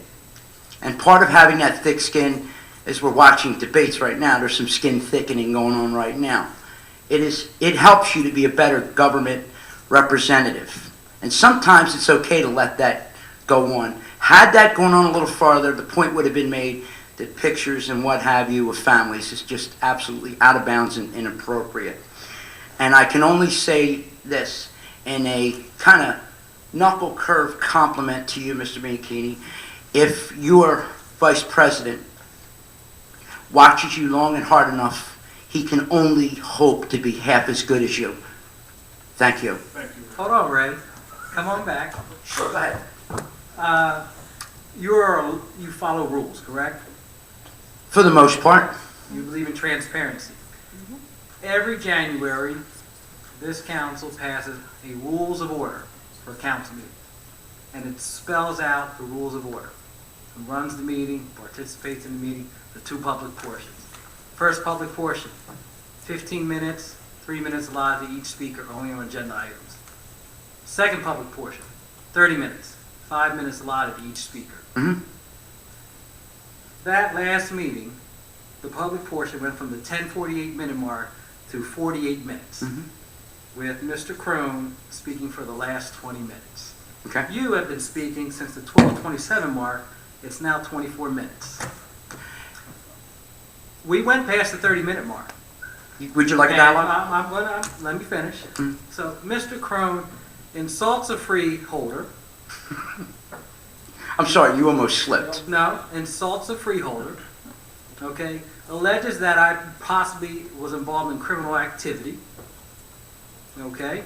F: And part of having that thick skin, as we're watching debates right now, there's some skin thickening going on right now. It helps you to be a better government representative. And sometimes it's okay to let that go on. Had that gone on a little farther, the point would have been made that pictures and what have you of families is just absolutely out of bounds and inappropriate. And I can only say this in a kind of knuckle curve compliment to you, Mr. Bianchini. If your vice president watches you long and hard enough, he can only hope to be half as good as you. Thank you.
C: Thank you.
M: Hold on, Ray. Come on back.
F: Sure, go ahead.
M: You follow rules, correct?
F: For the most part.
M: You believe in transparency. Every January, this council passes a rules of order for a council meeting. And it spells out the rules of order. Who runs the meeting, participates in the meeting, the two public portions. First public portion, 15 minutes, 3 minutes allotted to each speaker, only on agenda items. Second public portion, 30 minutes, 5 minutes allotted to each speaker.
F: Mm-hmm.
M: That last meeting, the public portion went from the 10:48 minute mark to 48 minutes, with Mr. Crone speaking for the last 20 minutes.
F: Okay.
M: You have been speaking since the 12:27 mark. It's now 24 minutes. We went past the 30-minute mark.
F: Would you like a
M: And
F: dialogue?
M: let me finish. So, Mr. Crone insults a freeholder.
F: I'm sorry, you almost slipped.
M: No, insults a freeholder. Okay, alleges that I possibly was involved in criminal activity. Okay,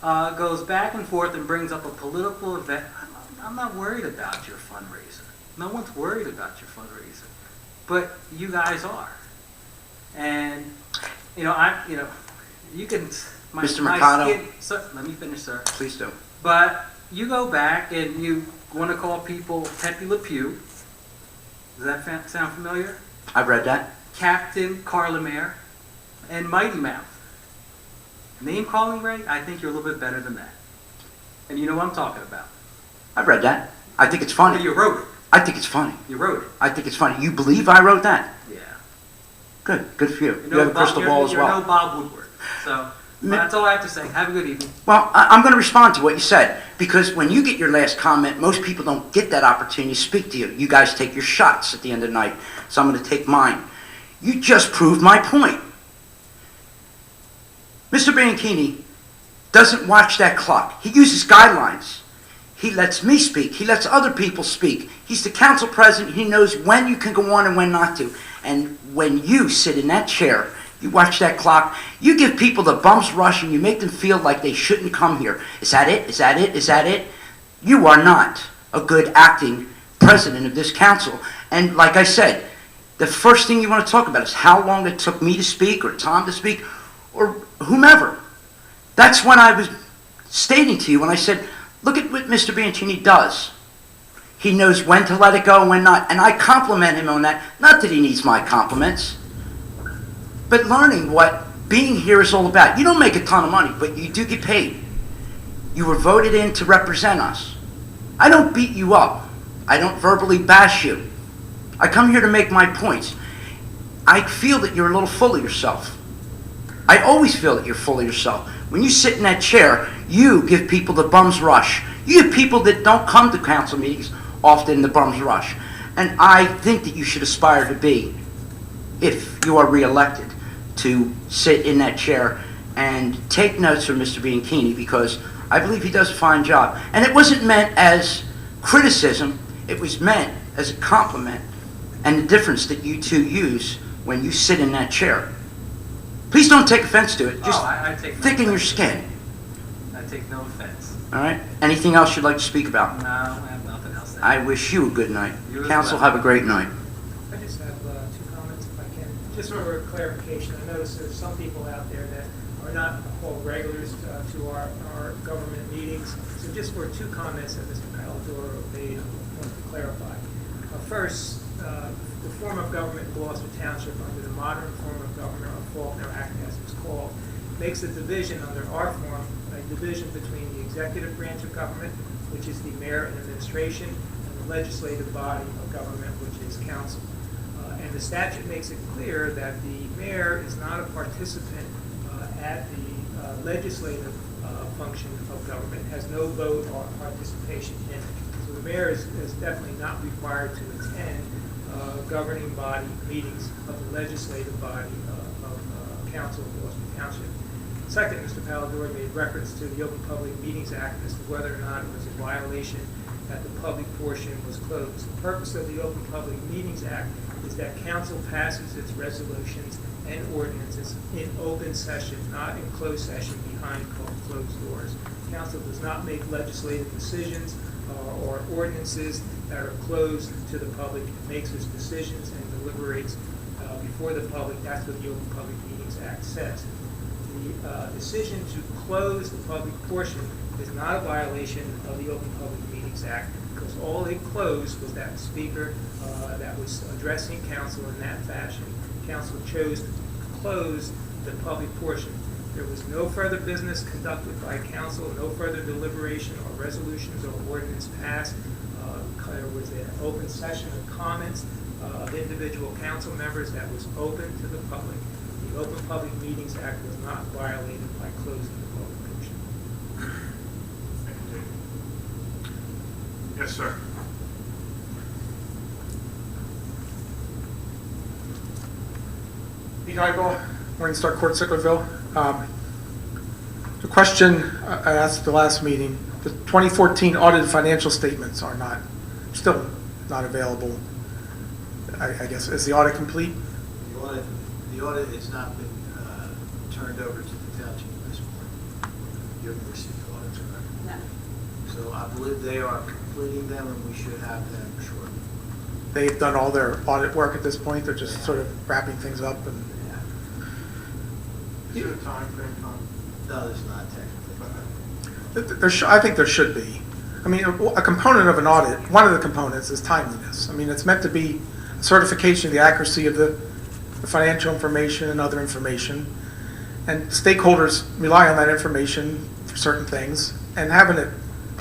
M: goes back and forth and brings up a political event. I'm not worried about your fundraiser. No one's worried about your fundraiser, but you guys are. And you can.
F: Mr. Mercado.
M: Sir, let me finish, sir.
F: Please do.
M: But you go back and you want to call people Pepe Le Pew. Does that sound familiar?
F: I've read that.
M: Captain Carlemere and Mighty Mouth. Name calling, Ray? I think you're a little bit better than that. And you know what I'm talking about.
F: I've read that. I think it's funny.
M: You wrote it.
F: I think it's funny.
M: You wrote it.
F: I think it's funny. You believe I wrote that?
M: Yeah.
F: Good. Good for you.
M: You
F: You have a crystal ball as well.
M: You're no Bob Woodward. So that's all I have to say. Have a good evening.
F: Well, I'm going to respond to what you said, because when you get your last comment, most people don't get that opportunity to speak to you. You guys take your shots at the end of the night, so I'm going to take mine. You just proved my point. Mr. Bianchini doesn't watch that clock. He uses guidelines. He lets me speak. He lets other people speak. He's the council president. He knows when you can go on and when not to. And when you sit in that chair, you watch that clock, you give people the bumps rush and you make them feel like they shouldn't come here. Is that it? Is that it? Is that it? You are not a good acting president of this council. And like I said, the first thing you want to talk about is how long it took me to speak or Tom to speak or whomever. That's when I was stating to you when I said, look at what Mr. Bianchini does. He knows when to let it go and when not. And I compliment him on that. Not that he needs my compliments, but learning what being here is all about. You don't make a ton of money, but you do get paid. You were voted in to represent us. I don't beat you up. I don't verbally bash you. I come here to make my points. I feel that you're a little full of yourself. I always feel that you're full of yourself. When you sit in that chair, you give people the bums rush. You give people that don't come to council meetings often the bums rush. And I think that you should aspire to be, if you are reelected, to sit in that chair and take notes from Mr. Bianchini, because I believe he does a fine job. And it wasn't meant as criticism. It was meant as a compliment and the difference that you two use when you sit in that chair. Please don't take offense to it. Just
M: I take no
F: thicken your
M: offense.
F: skin.
M: I take no offense.
F: All right? Anything else you'd like to speak about?
M: No, I have nothing else to add.
F: I wish you a good night.
M: You as
F: Council,
M: well.
F: have a great night.
B: I just have two comments if I can. Just for clarification, I notice there's some people out there that are not called regulars to our government meetings. So just for two comments that Mr. Palador made, I want to clarify. First, the form of government in Gloucester Township under the modern form of government, or Faulkner Act as it's called, makes a division under our form, a division between the executive branch of government, which is the mayor and administration, and the legislative body of government, which is council. And the statute makes it clear that the mayor is not a participant at the legislative function of government, has no vote or participation in it. So the mayor is definitely not required to attend governing body meetings of the legislative body of council of Gloucester Township. Second, Mr. Palladori made reference to the Open Public Meetings Act as to whether or not it was a violation that the public portion was closed. The purpose of the Open Public Meetings Act is that council passes its resolutions and ordinances in open session, not in closed session behind closed doors. Council does not make legislative decisions or ordinances that are closed to the public. It makes its decisions and deliberates before the public. That's what the Open Public Meetings Act says. The decision to close the public portion is not a violation of the Open Public Meetings Act, because all it closed was that speaker that was addressing council in that fashion. Council chose to close the public portion. There was no further business conducted by council, no further deliberation or resolutions or ordinance passed. There was an open session of comments of individual council members that was open to the public. The Open Public Meetings Act was not violated by closing the public portion.
C: Thank you, David. Yes, sir.
A: Pete Heibel, Morningstar Court, Sicklerville. The question I asked at the last meeting, the 2014 audited financial statements are still not available. I guess, is the audit complete?
G: The audit has not been turned over to the township at this point. You haven't received the audits, correct?
E: No.
G: So I believe they are completing them, and we should have them shortly.
A: They've done all their audit work at this point. They're just sort of wrapping things up. And
C: Is there a time frame, Tom?
G: No, there's not technically.
A: I think there should be. I mean, a component of an audit, one of the components is timeliness. I mean, it's meant to be certification of the accuracy of the financial information and other information. And stakeholders rely on that information for certain things. And having it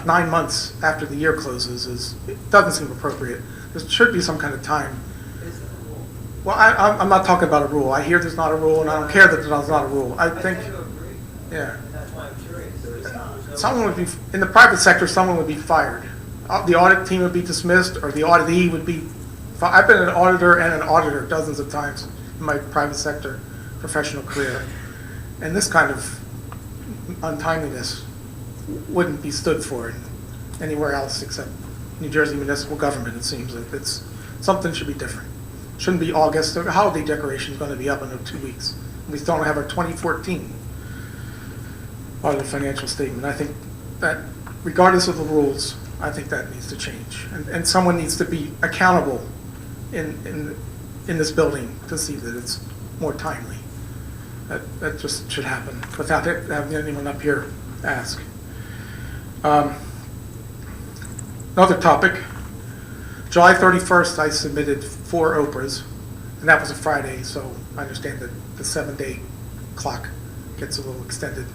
A: 9 months after the year closes doesn't seem appropriate. There should be some kind of time.
P: Is it a rule?
A: Well, I'm not talking about a rule. I hear there's not a rule, and I don't care that there's not a rule. I think,
P: tend to agree.
A: yeah.
P: That's why I'm curious. There is no
A: Someone would be, in the private sector, someone would be fired. The audit team would be dismissed, or the auditee would be, I've been an auditor and an auditor dozens of times in my private sector professional career. And this kind of untimeliness wouldn't be stood for anywhere else except New Jersey municipal government, it seems. Something should be different. Shouldn't be August. The holiday decoration is going to be up in 2 weeks. We still don't have our 2014 audited financial statement. I think that regardless of the rules, I think that needs to change. And someone needs to be accountable in this building to see that it's more timely. That just should happen without having anyone up here ask. Another topic, July 31st, I submitted 4 Oprahs, and that was a Friday, so I understand that the 7-day clock gets a little extended.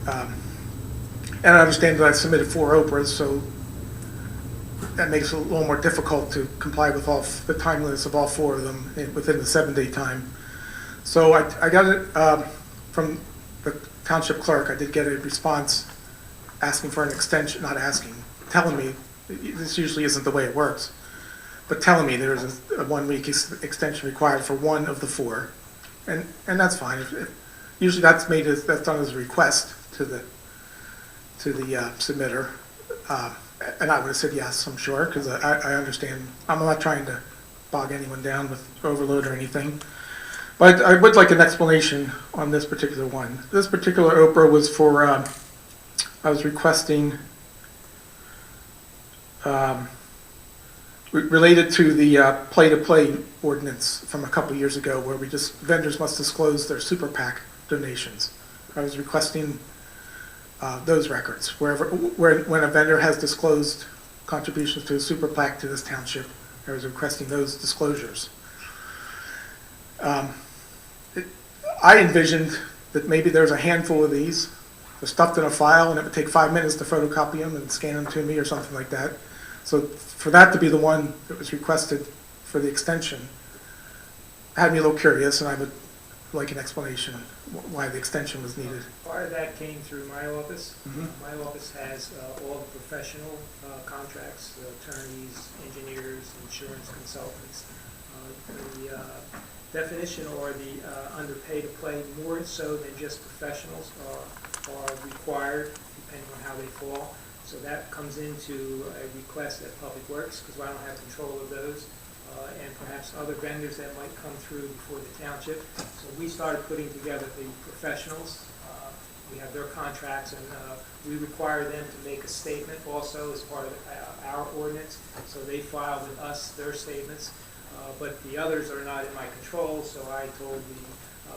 A: And I understand that I submitted 4 Oprahs, so that makes it a little more difficult to comply with all the timeliness of all 4 of them within the 7-day time. So I got it from the township clerk. I did get a response asking for an extension, not asking, telling me, this usually isn't the way it works, but telling me there's a 1-week extension required for 1 of the 4, and that's fine. Usually that's done as a request to the submitter, and I would have said yes, I'm sure, because I understand. I'm not trying to bog anyone down with overload or anything, but I would like an explanation on this particular one. This particular Oprah was for, I was requesting, related to the play-to-play ordinance from a couple years ago, where vendors must disclose their super PAC donations. I was requesting those records. When a vendor has disclosed contributions to a super PAC to this township, I was requesting those disclosures. I envisioned that maybe there's a handful of these, they're stuffed in a file, and it would take 5 minutes to photocopy them and scan them to me or something like that. So for that to be the one that was requested for the extension had me a little curious, and I would like an explanation why the extension was needed.
B: Part of that came through my office.
A: Mhm.
B: My office has all the professional contracts, attorneys, engineers, insurance consultants. The definition or the underpay to play, more so than just professionals, are required depending on how they fall. So that comes into a request at Public Works, because I don't have control of those, and perhaps other vendors that might come through before the township. So we started putting together the professionals. We have their contracts, and we require them to make a statement also as part of our ordinance. So they file with us their statements, but the others are not in my control. So I told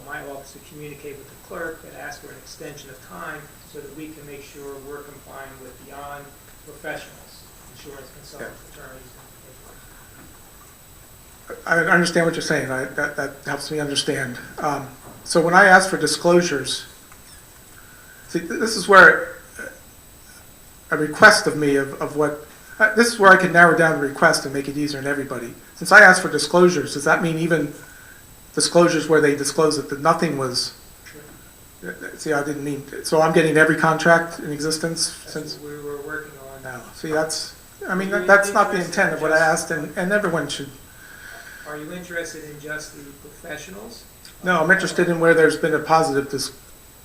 B: my office to communicate with the clerk and ask for an extension of time so that we can make sure we're complying with beyond professionals, insurance consultants, attorneys,
A: I understand what you're saying. That helps me understand. So when I ask for disclosures, see, this is where a request of me of what, this is where I can narrow down the request and make it easier on everybody. Since I asked for disclosures, does that mean even disclosures where they disclose that nothing was, see, I didn't mean, so I'm getting every contract in existence since?
B: that's what we were working on.
A: No. See, that's not the intent of what I asked, and everyone should.
B: Are you interested in just the professionals?
A: No, I'm interested in where there's been a positive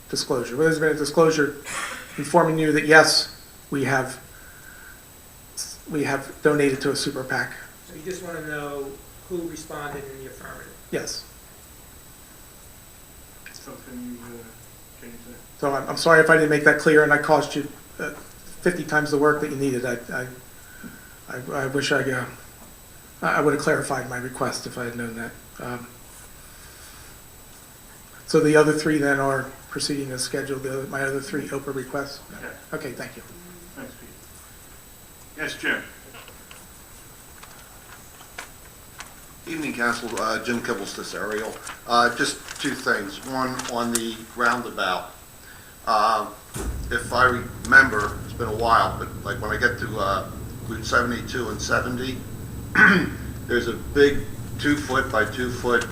A: disclosure, where there's been a disclosure informing you that yes, we have donated to a super PAC.
B: So you just want to know who responded in the affirmative?
A: Yes.
C: Something you change that?
A: So I'm sorry if I didn't make that clear and I cost you 50 times the work that you needed. I wish I would have clarified my request if I had known that. So the other three then are proceeding as scheduled, my other three OPA requests?
C: Okay.
A: Okay, thank you.
C: Thanks, Pete. Yes, Jim?
Q: Evening, Council. Jim Kibbles, this aerial. Just two things. One, on the roundabout. If I remember, it's been a while, but like when I get to Route 72 and 70, there's a big 2-foot by 2-foot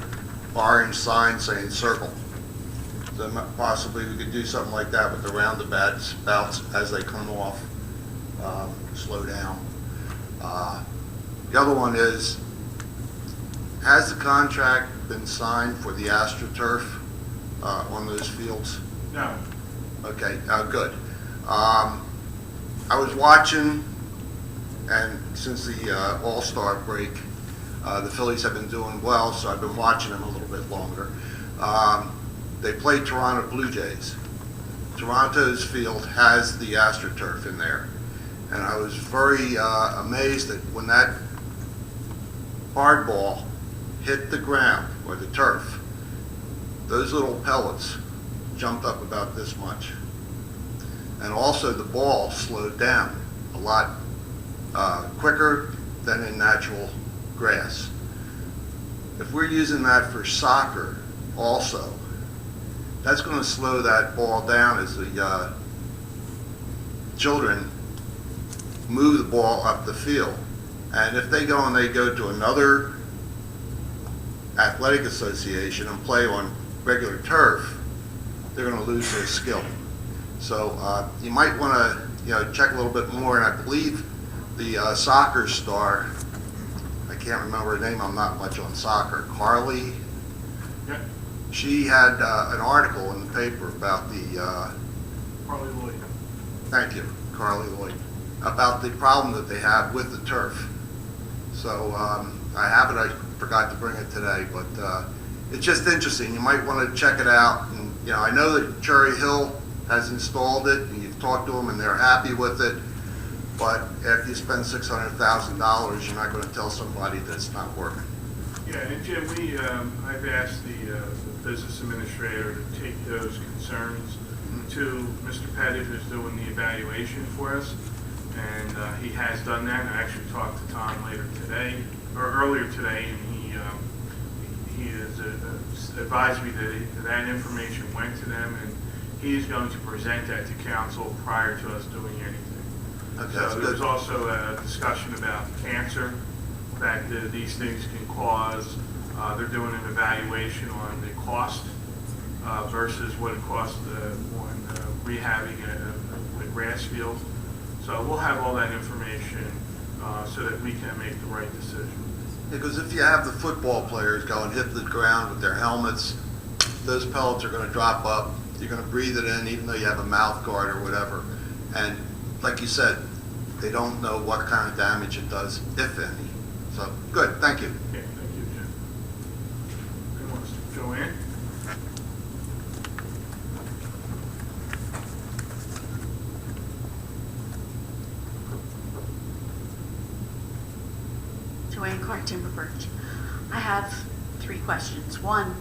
Q: orange sign saying circle. So possibly we could do something like that with the roundabouts as they come off, slow down. The other one is, has the contract been signed for the AstroTurf on those fields?
C: No.
Q: Okay, good. I was watching, and since the All-Star break, the Phillies have been doing well, so I've been watching them a little bit longer. They played Toronto Blue Jays. Toronto's field has the AstroTurf in there, and I was very amazed that when that hard ball hit the ground, or the turf, those little pellets jumped up about this much. And also the ball slowed down a lot quicker than in natural grass. If we're using that for soccer also, that's going to slow that ball down as the children move the ball up the field. And if they go to another athletic association and play on regular turf, they're going to lose their skill. So you might want to check a little bit more. And I believe the soccer star, I can't remember her name, I'm not much on soccer, Carly.
C: Yeah.
Q: She had an article in the paper about the
C: Carly Lloyd.
Q: Thank you, Carly Lloyd, about the problem that they have with the turf. So I have it. I forgot to bring it today, but it's just interesting. You might want to check it out. And I know that Cherry Hill has installed it, and you've talked to them, and they're happy with it. But after you spend $600,000, you're not going to tell somebody that it's not working.
C: Yeah, and Jim, I've asked the business administrator to take those concerns to Mr. Pettit, who's doing the evaluation for us, and he has done that. I actually talked to Tom earlier today, and he is advised me that that information went to them, and he's going to present that to council prior to us doing anything.
Q: Okay,
C: So
Q: that's
C: there was
Q: good.
C: also a discussion about cancer that these things can cause. They're doing an evaluation on the cost versus what it costs on rehabbing a grass field. So we'll have all that information so that we can make the right decision.
Q: Because if you have the football players go and hit the ground with their helmets, those pellets are going to drop up. You're going to breathe it in even though you have a mouth guard or whatever. And like you said, they don't know what kind of damage it does, if any. So, good, thank you.
C: Okay, thank you, Jim. Anyone else? Joanne?
R: Joanne Carr, Timber Birch. I have 3 questions. One,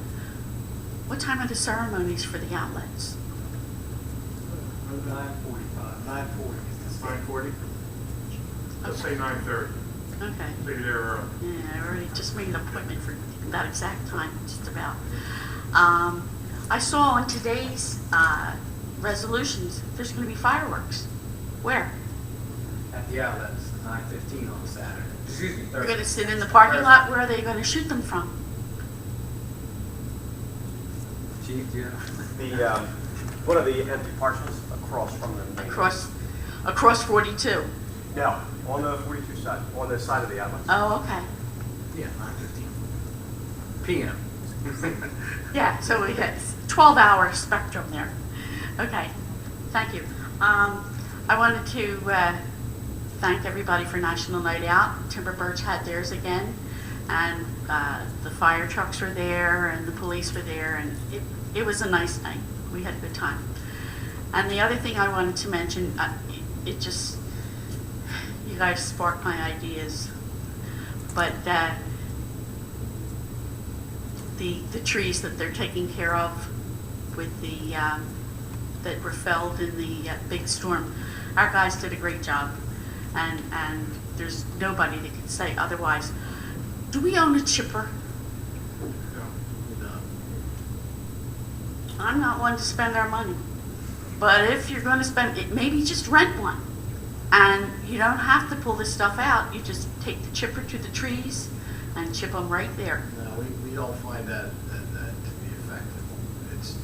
R: what time are the ceremonies for the outlets?
M: 9:45, 9:40 is the
C: 9:40? Let's say 9:30.
R: Okay.
C: So you're there early.
R: Yeah, I already just made an appointment for that exact time, just about. I saw on today's resolutions, there's going to be fireworks. Where?
M: at the outlets, 9:15 on Saturday. Excuse me,
R: They're
M: Thursday.
R: going to sit in the parking lot. Where are they going to shoot them from?
M: Chief, do you know?
O: The, one of the empty parcels across from the main.
R: Across 42.
O: No, on the 42 side, on the side of the outlets.
R: Oh, okay.
M: Yeah, 9:15 p.m.
R: Yeah, so we had 12-hour spectrum there. Okay, thank you. I wanted to thank everybody for National Night Out. Timber Birch had theirs again, and the fire trucks were there, and the police were there, and it was a nice night. We had a good time. And the other thing I wanted to mention, it just, you guys sparked my ideas, but the trees that they're taking care of with the that were felled in the big storm, our guys did a great job, and there's nobody that can say otherwise. Do we own a chipper? I'm not one to spend our money, but if you're going to spend it, maybe just rent one, and you don't have to pull this stuff out. You just take the chipper to the trees and chip them right there.
G: No, we don't find that to be effective. It's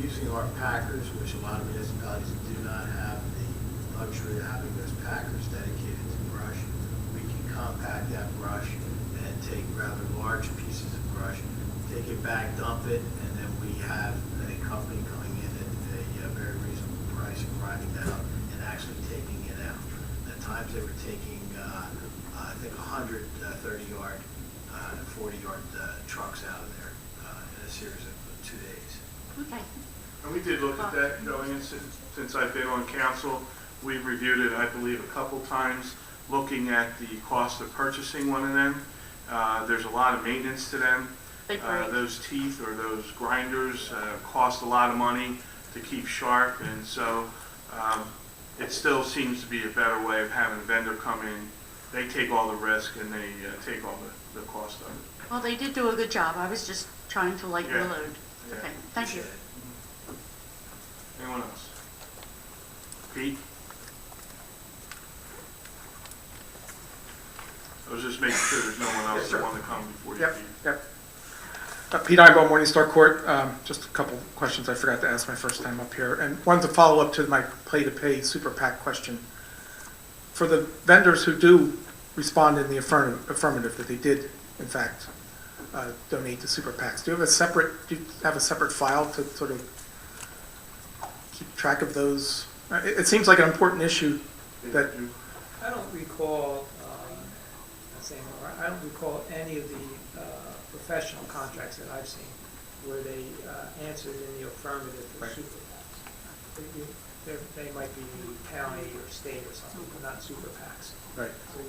G: using our packers, which a lot of municipalities do not have the luxury of having those packers dedicated to brush. We can compact that brush and take rather large pieces of brush, take it back, dump it, and then we have a company coming in at a very reasonable price and grinding that up and actually taking it out. At times they were taking, I think, 130 yard, 40-yard trucks out of there in a series of 2 days.
R: Okay.
C: And we did look at that, Joanne, since I've been on council. We've reviewed it, I believe, a couple times, looking at the cost of purchasing one of them. There's a lot of maintenance to them. Those teeth or those grinders cost a lot of money to keep sharp, and so it still seems to be a better way of having a vendor come in. They take all the risk and they take all the cost of it.
R: Well, they did do a good job. I was just trying to lighten the load.
C: Yeah.
R: Okay, thank you.
C: Anyone else? Pete? I was just making sure there's no one else that wanted to come before you.
A: Yep. Pete Einbaum, Morningstar Court. Just a couple questions I forgot to ask my first time up here. And one to follow up to my pay-to-pay super PAC question. For the vendors who do respond in the affirmative that they did, in fact, donate to super PACs, do you have a separate file to sort of keep track of those? It seems like an important issue that...
B: I don't recall, I don't recall any of the professional contracts that I've seen where they answered in the affirmative for super PACs. They might be county or state or something, but not super PACs.
A: Right.
B: So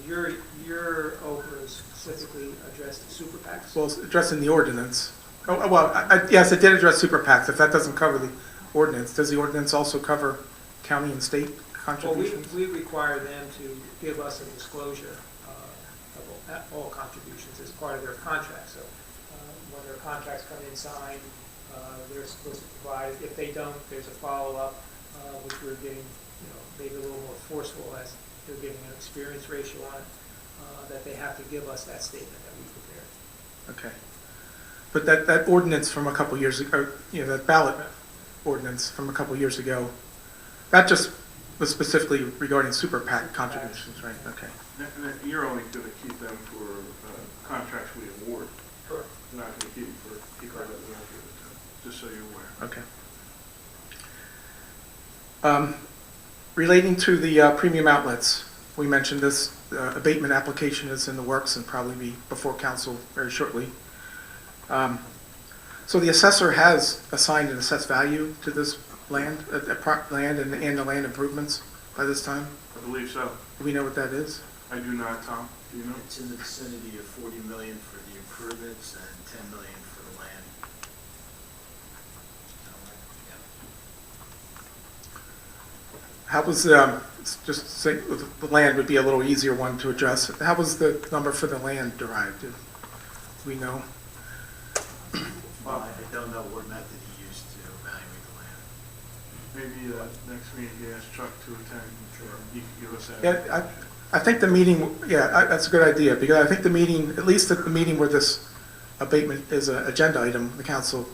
B: your OPER is specifically addressed to super PACs?
A: Well, it's addressed in the ordinance. Oh, well, yes, it did address super PACs. If that doesn't cover the ordinance, does the ordinance also cover county and state contributions?
B: Well, we require them to give us a disclosure of all contributions as part of their contract. So when their contracts come in signed, they're supposed to provide, if they don't, there's a follow-up, which we're getting, maybe a little more forceful as they're getting an experience ratio on it, that they have to give us that statement that we prepared.
A: Okay. But that ordinance from a couple years ago, that ballot ordinance from a couple years ago, that just was specifically regarding super PAC contributions, right? Okay.
C: And you're only going to keep them for contracts we award.
B: Correct.
C: You're not going to keep them for people that we don't give it to, just so you're aware.
A: Okay. Relating to the premium outlets, we mentioned this abatement application is in the works and probably be before council very shortly. So the assessor has assigned an assessed value to this land, land and the land improvements by this time?
C: I believe so.
A: Do we know what that is?
C: I do not, Tom. Do you know?
G: It's in the vicinity of 40 million for the improvements and 10 million for the land.
A: How was, just say the land would be a little easier one to address. How was the number for the land derived? Do we know?
G: Well, I don't know what method he used to evaluate the land.
C: Maybe next meeting, you ask Chuck to attend, he can give us that.
A: Yeah, I think the meeting, that's a good idea, because I think the meeting, at least at the meeting where this abatement is an agenda item, the council,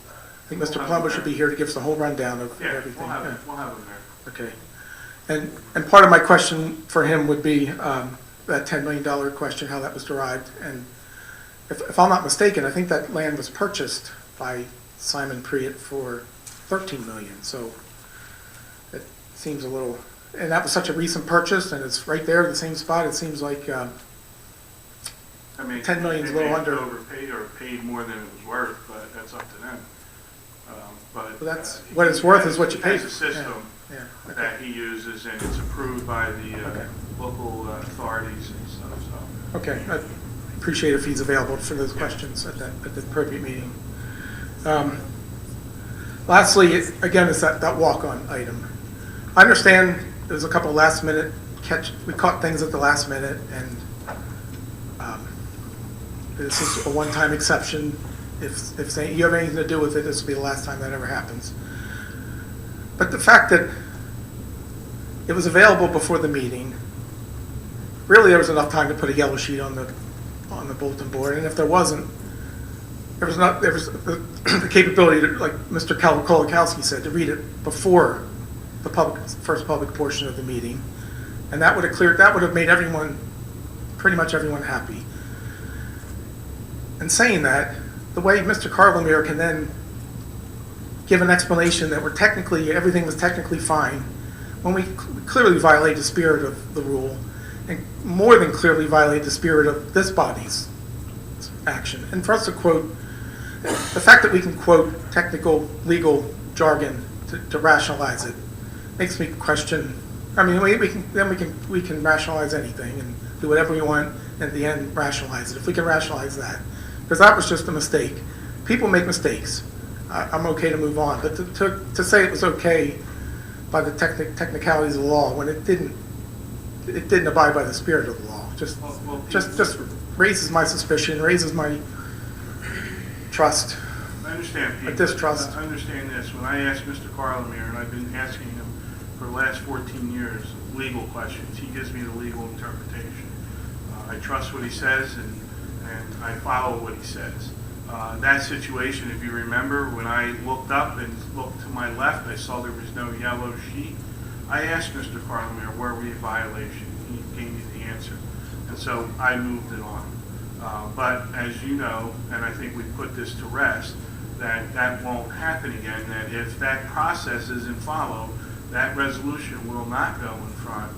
A: I think Mr. Plummer should be here to give us the whole rundown of everything.
C: We'll have him there.
A: Okay. And part of my question for him would be that $10 million question, how that was derived. And if I'm not mistaken, I think that land was purchased by Simon Priet for $13 million. So it seems a little, and that was such a recent purchase, and it's right there in the same spot. It seems like $10 million is a little under.
C: Overpaid or paid more than it was worth, but that's up to them. But
A: that's what it's worth is what you pay.
C: It's a system that he uses, and it's approved by the local authorities and stuff. So.
A: Okay, I appreciate if he's available for those questions at the appropriate meeting. Lastly, again, is that walk-on item. I understand there's a couple last minute we caught things at the last minute, and this is a one-time exception. If you have anything to do with it, this will be the last time that ever happens. But the fact that it was available before the meeting, really there was enough time to put a yellow sheet on the bulletin board, and if there wasn't, there was the capability to, like Mr. Kolakowski said, to read it before the first public portion of the meeting, and that would have made pretty much everyone happy. And saying that, the way Mr. Carlemere can then give an explanation that everything was technically fine, when we clearly violate the spirit of the rule, and more than clearly violate the spirit of this body's action. And for us to quote, the fact that we can quote technical legal jargon to rationalize it makes me question. I mean, we can rationalize anything and do whatever we want, and at the end rationalize it. If we can rationalize that, because that was just a mistake. People make mistakes. I'm okay to move on, but to say it was okay by the technicalities of the law when it didn't abide by the spirit of the law, just raises my suspicion, raises my trust.
C: I understand, Pete.
A: Distrust.
C: I understand this. When I asked Mr. Carlemere, and I've been asking him for the last 14 years, legal questions, he gives me the legal interpretation. I trust what he says, and I follow what he says. That situation, if you remember, when I looked up and looked to my left, I saw there was no yellow sheet. I asked Mr. Carlemere, were we in violation? He gave me the answer. And so I moved it on. But as you know, and I think we put this to rest, that won't happen again, that if that process isn't followed, that resolution will not go in front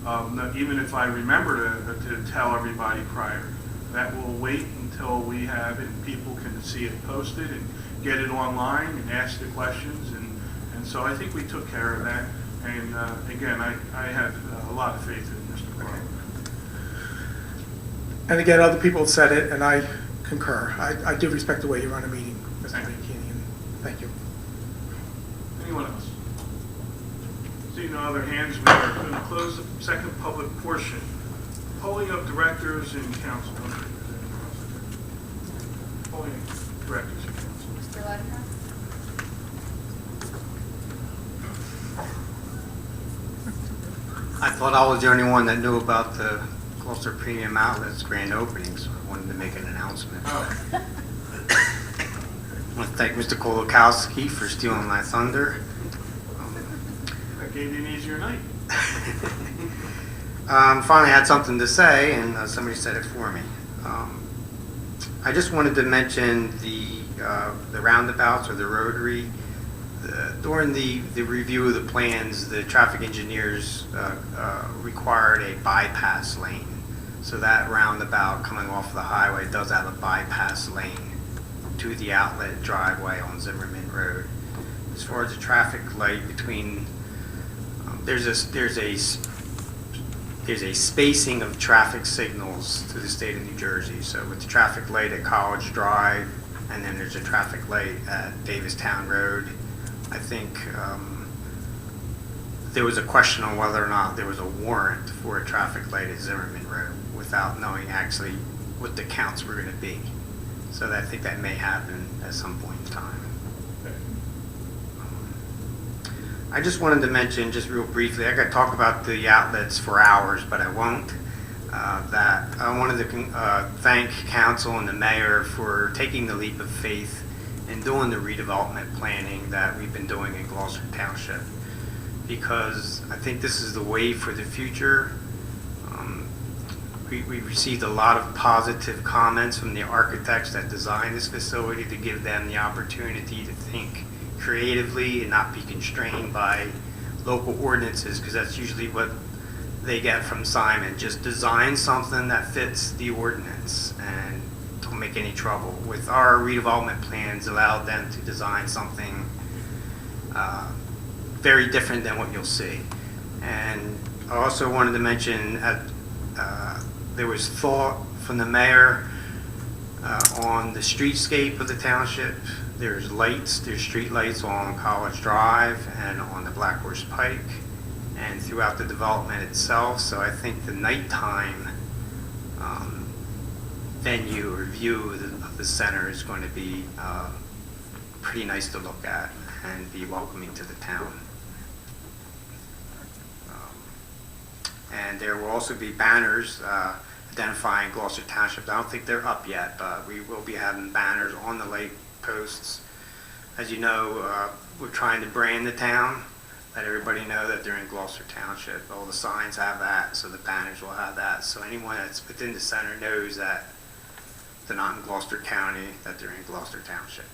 C: of, even if I remember to tell everybody prior. That will wait until we have it and people can see it posted and get it online and ask the questions. And so I think we took care of that. And again, I have a lot of faith in Mr. Carlemere.
A: And again, other people have said it, and I concur. I do respect the way you run a meeting, Mr. McKinney, and thank you.
C: Anyone else? Seeing no other hands, we are going to close the second public portion. Polling of directors and council. Polling. Directors of Council.
E: Mr. Ledford?
K: I thought I was the only one that knew about the Gloucester Premium Outlets grand opening, so I wanted to make an announcement. I want to thank Mr. Kolakowski for stealing my thunder.
C: That gave you an easier night.
K: Finally had something to say, and somebody said it for me. I just wanted to mention the roundabouts or the rotary. During the review of the plans, the traffic engineers required a bypass lane. So that roundabout coming off the highway does have a bypass lane to the outlet driveway on Zimmerman Road. As far as the traffic light between, there's a spacing of traffic signals to the state of New Jersey. So with the traffic light at College Drive, and then there's a traffic light at Davistown Road. I think there was a question on whether or not there was a warrant for a traffic light at Zimmerman Road without knowing actually what the counts were going to be. So I think that may happen at some point in time. I just wanted to mention, just real briefly, I could talk about the outlets for hours, but I won't. That I wanted to thank council and the mayor for taking the leap of faith and doing the redevelopment planning that we've been doing in Gloucester Township, because I think this is the way for the future. We received a lot of positive comments from the architects that designed this facility to give them the opportunity to think creatively and not be constrained by local ordinances, because that's usually what they get from Simon. Just design something that fits the ordinance and don't make any trouble. With our redevelopment plans, allowed them to design something very different than what you'll see. And I also wanted to mention there was thought from the mayor on the streetscape of the township. There's lights, there's street lights on College Drive and on the Black Horse Pike and throughout the development itself. So I think the nighttime venue or view of the center is going to be pretty nice to look at and be welcoming to the town. And there will also be banners identifying Gloucester Township. I don't think they're up yet, but we will be having banners on the light posts. As you know, we're trying to brand the town, let everybody know that they're in Gloucester Township. All the signs have that, so the banners will have that. So anyone that's within the center knows that they're not in Gloucester County, that they're in Gloucester Township.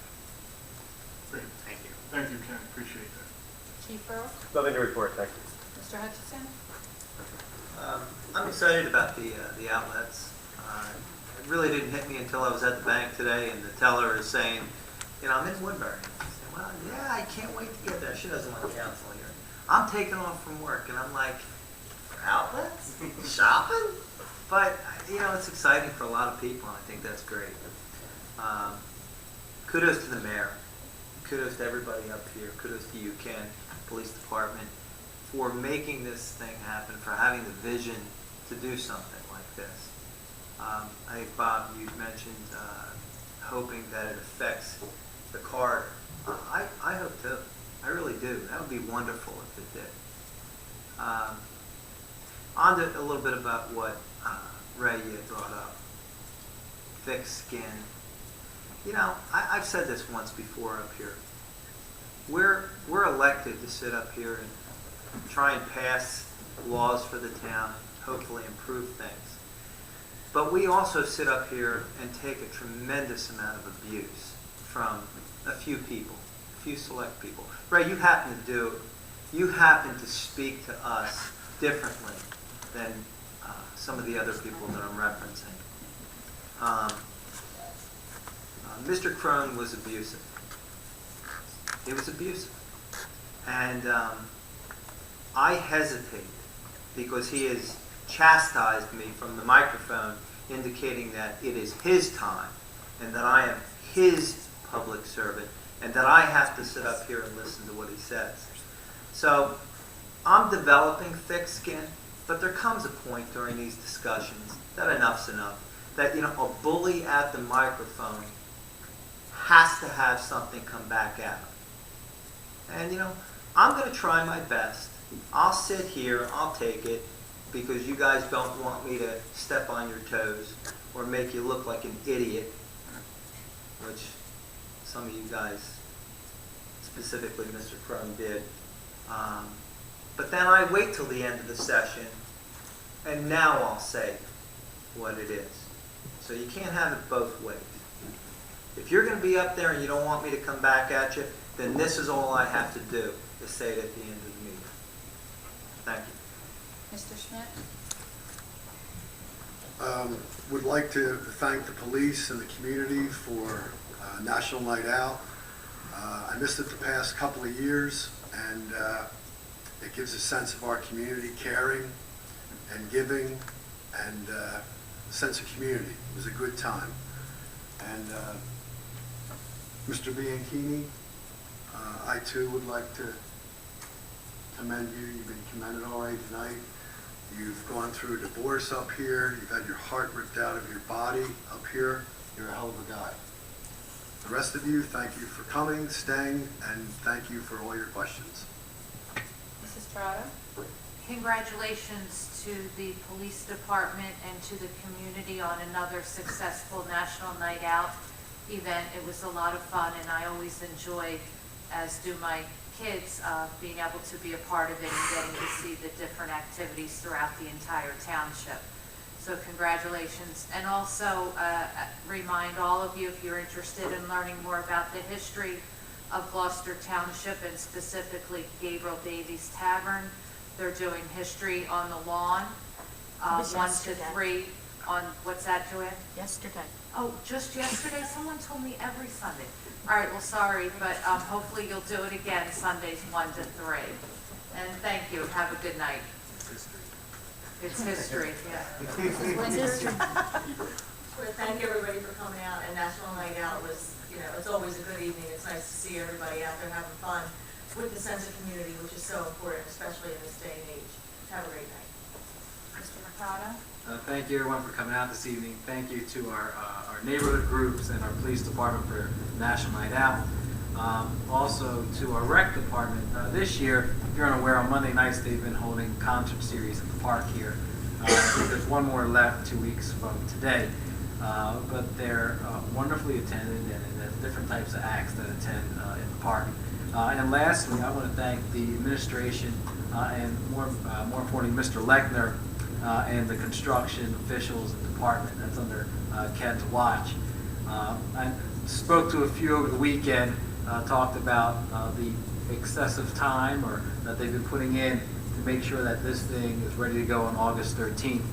C: Great.
K: Thank you.
C: Thank you, Ken. Appreciate that.
E: Chief Earl?
O: Nothing to report, thank you.
E: Mr. Hutchinson?
P: I'm excited about the outlets. It really didn't hit me until I was at the bank today, and the teller is saying, I'm in Woodbury. I said, well, yeah, I can't wait to get there. She doesn't want to cancel here. I'm taking off from work, and I'm like, outlets? Shopping? But, it's exciting for a lot of people, and I think that's great. Kudos to the mayor. Kudos to everybody up here. Kudos to you, Ken, police department, for making this thing happen, for having the vision to do something like this. I think, Bob, you mentioned hoping that it affects the corridor. I hope too. I really do. That would be wonderful if it did. On to a little bit about what Ray you had brought up. Thick skin. I've said this once before up here. We're elected to sit up here and try and pass laws for the town, hopefully improve things. But we also sit up here and take a tremendous amount of abuse from a few people, a few select people. Ray, you happen to speak to us differently than some of the other people that I'm referencing. Mr. Crone was abusive. He was abusive. And I hesitate because he has chastised me from the microphone, indicating that it is his time and that I am his public servant and that I have to sit up here and listen to what he says. So I'm developing thick skin, but there comes a point during these discussions that enough's enough. That, a bully at the microphone has to have something come back out. And you know, I'm going to try my best. I'll sit here, I'll take it, because you guys don't want me to step on your toes or make you look like an idiot, which some of you guys, specifically Mr. Crone, did. But then I wait till the end of the session, and now I'll say what it is. So you can't have it both ways. If you're going to be up there and you don't want me to come back at you, then this is all I have to do, is say it at the end of the meeting. Thank you.
E: Mr. Schmidt?
H: Would like to thank the police and the community for National Night Out. I missed it the past couple of years, and it gives a sense of our community caring and giving and a sense of community. It was a good time. And Mr. Bianchini, I too would like to commend you. You've been commended already tonight. You've gone through a divorce up here. You've had your heart ripped out of your body up here. You're a hell of a guy. The rest of you, thank you for coming, staying, and thank you for all your questions.
E: Mrs. Trotta?
I: Congratulations to the police department and to the community on another successful National Night Out event. It was a lot of fun, and I always enjoy, as do my kids, being able to be a part of it and getting to see the different activities throughout the entire township. So congratulations. And also remind all of you, if you're interested in learning more about the history of Gloucester Township and specifically Gabriel Davies Tavern, they're doing history on the lawn, 1 to 3 on, what's that, Joanne?
R: Yesterday.
I: Oh, just yesterday? Someone told me every Sunday. All right, well, sorry, but hopefully you'll do it again Sundays 1 to 3. And thank you. Have a good night. It's history, yeah.
E: Mrs. Winter?
S: Well, thank everybody for coming out, and National Night Out was, you know, it's always a good evening. It's nice to see everybody out there having fun with the sense of community, which is so important, especially in this day and age. Have a great night.
E: Mr. Mercado?
M: Thank you everyone for coming out this evening. Thank you to our neighborhood groups and our police department for National Night Out. Also to our rec department. This year, if you're unaware, on Monday nights they've been holding concert series at the park here. I think there's one more left 2 weeks from today. But they're wonderfly attended, and there's different types of acts that attend in the park. And lastly, I want to thank the administration and more importantly, Mr. Lechner and the construction officials and department that's under Ken's watch. I spoke to a few over the weekend, talked about the excessive time or that they've been putting in to make sure that this thing is ready to go on August 13th,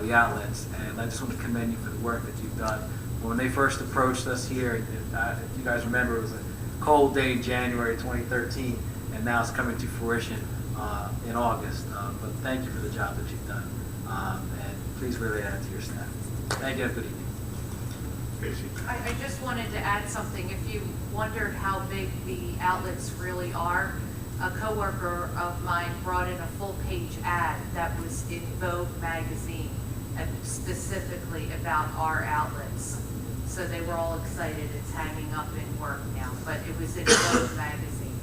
M: the outlets. And I just want to commend you for the work that you've done. When they first approached us here, if you guys remember, it was a cold day in January 2013, and now it's coming to fruition in August. But thank you for the job that you've done. And please relay that to your staff. Thank you. Have a good evening.
I: I just wanted to add something. If you wondered how big the outlets really are, a coworker of mine brought in a full-page ad that was in Vogue magazine, specifically about our outlets. So they were all excited. It's hanging up in work now, but it was in Vogue magazine.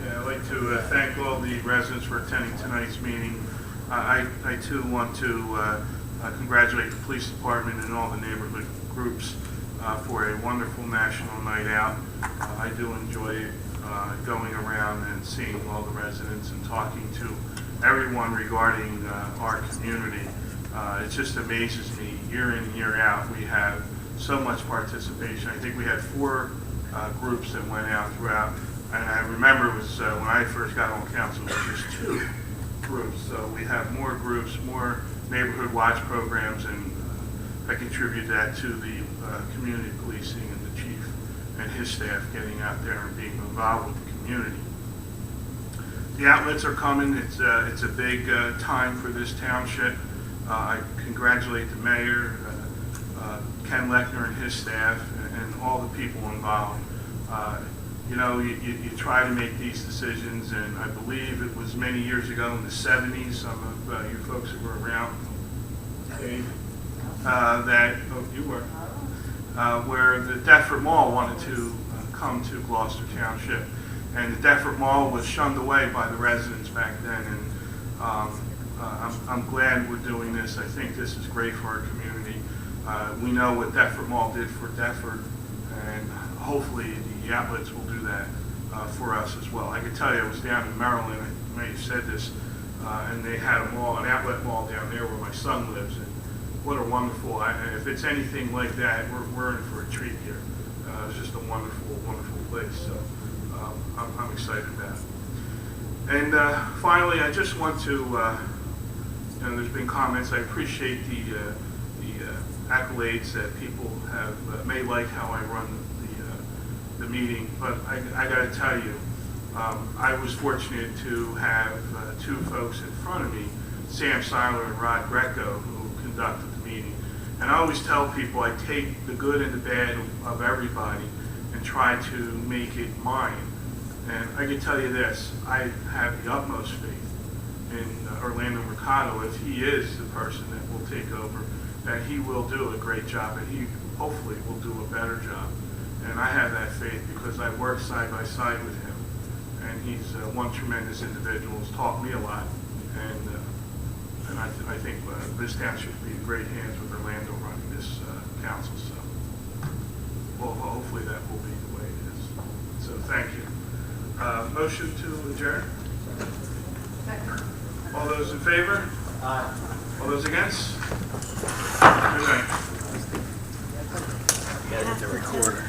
C: Yeah, I'd like to thank all the residents for attending tonight's meeting. I too want to congratulate the police department and all the neighborhood groups for a wonderful National Night Out. I do enjoy going around and seeing all the residents and talking to everyone regarding our community. It just amazes me year in, year out. We have so much participation. I think we had 4 groups that went out throughout. And I remember it was when I first got on council, it was just 2 groups. So we have more groups, more neighborhood watch programs, and I contribute that to the community policing and the chief and his staff getting out there and being involved with the community. The outlets are coming. It's a big time for this township. I congratulate the mayor, Ken Lechner and his staff, and all the people involved. You know, you try to make these decisions, and I believe it was many years ago in the 70s, some of you folks who were around, that, oh, you were, where the Deptford Mall wanted to come to Gloucester Township. And the Deptford Mall was shunned away by the residents back then. And I'm glad we're doing this. I think this is great for our community. We know what Deptford Mall did for Deptford, and hopefully the outlets will do that for us as well. I can tell you, I was down in Maryland, I may have said this, and they had a mall, an outlet mall down there where my son lives. And what a wonderful, if it's anything like that, we're in for a treat here. It's just a wonderful, wonderful place. So I'm excited about it. And finally, I just want to, there's been comments. I appreciate the accolades that people have may like how I run the meeting, but I got to tell you, I was fortunate to have two folks in front of me, Sam Seiler and Rod Greco, who conducted the meeting. And I always tell people I take the good and the bad of everybody and try to make it mine. And I can tell you this, I have the utmost faith in Orlando Mercado. If he is the person that will take over, that he will do a great job, and he hopefully will do a better job. And I have that faith because I worked side by side with him. And he's one tremendous individual, has taught me a lot. And I think this township will be in great hands with Orlando running this council. So well, hopefully that will be the way it is. So thank you. Motion to adjourn? All those in favor? Aye. All those against? Good night.
P: Yeah, the recorder.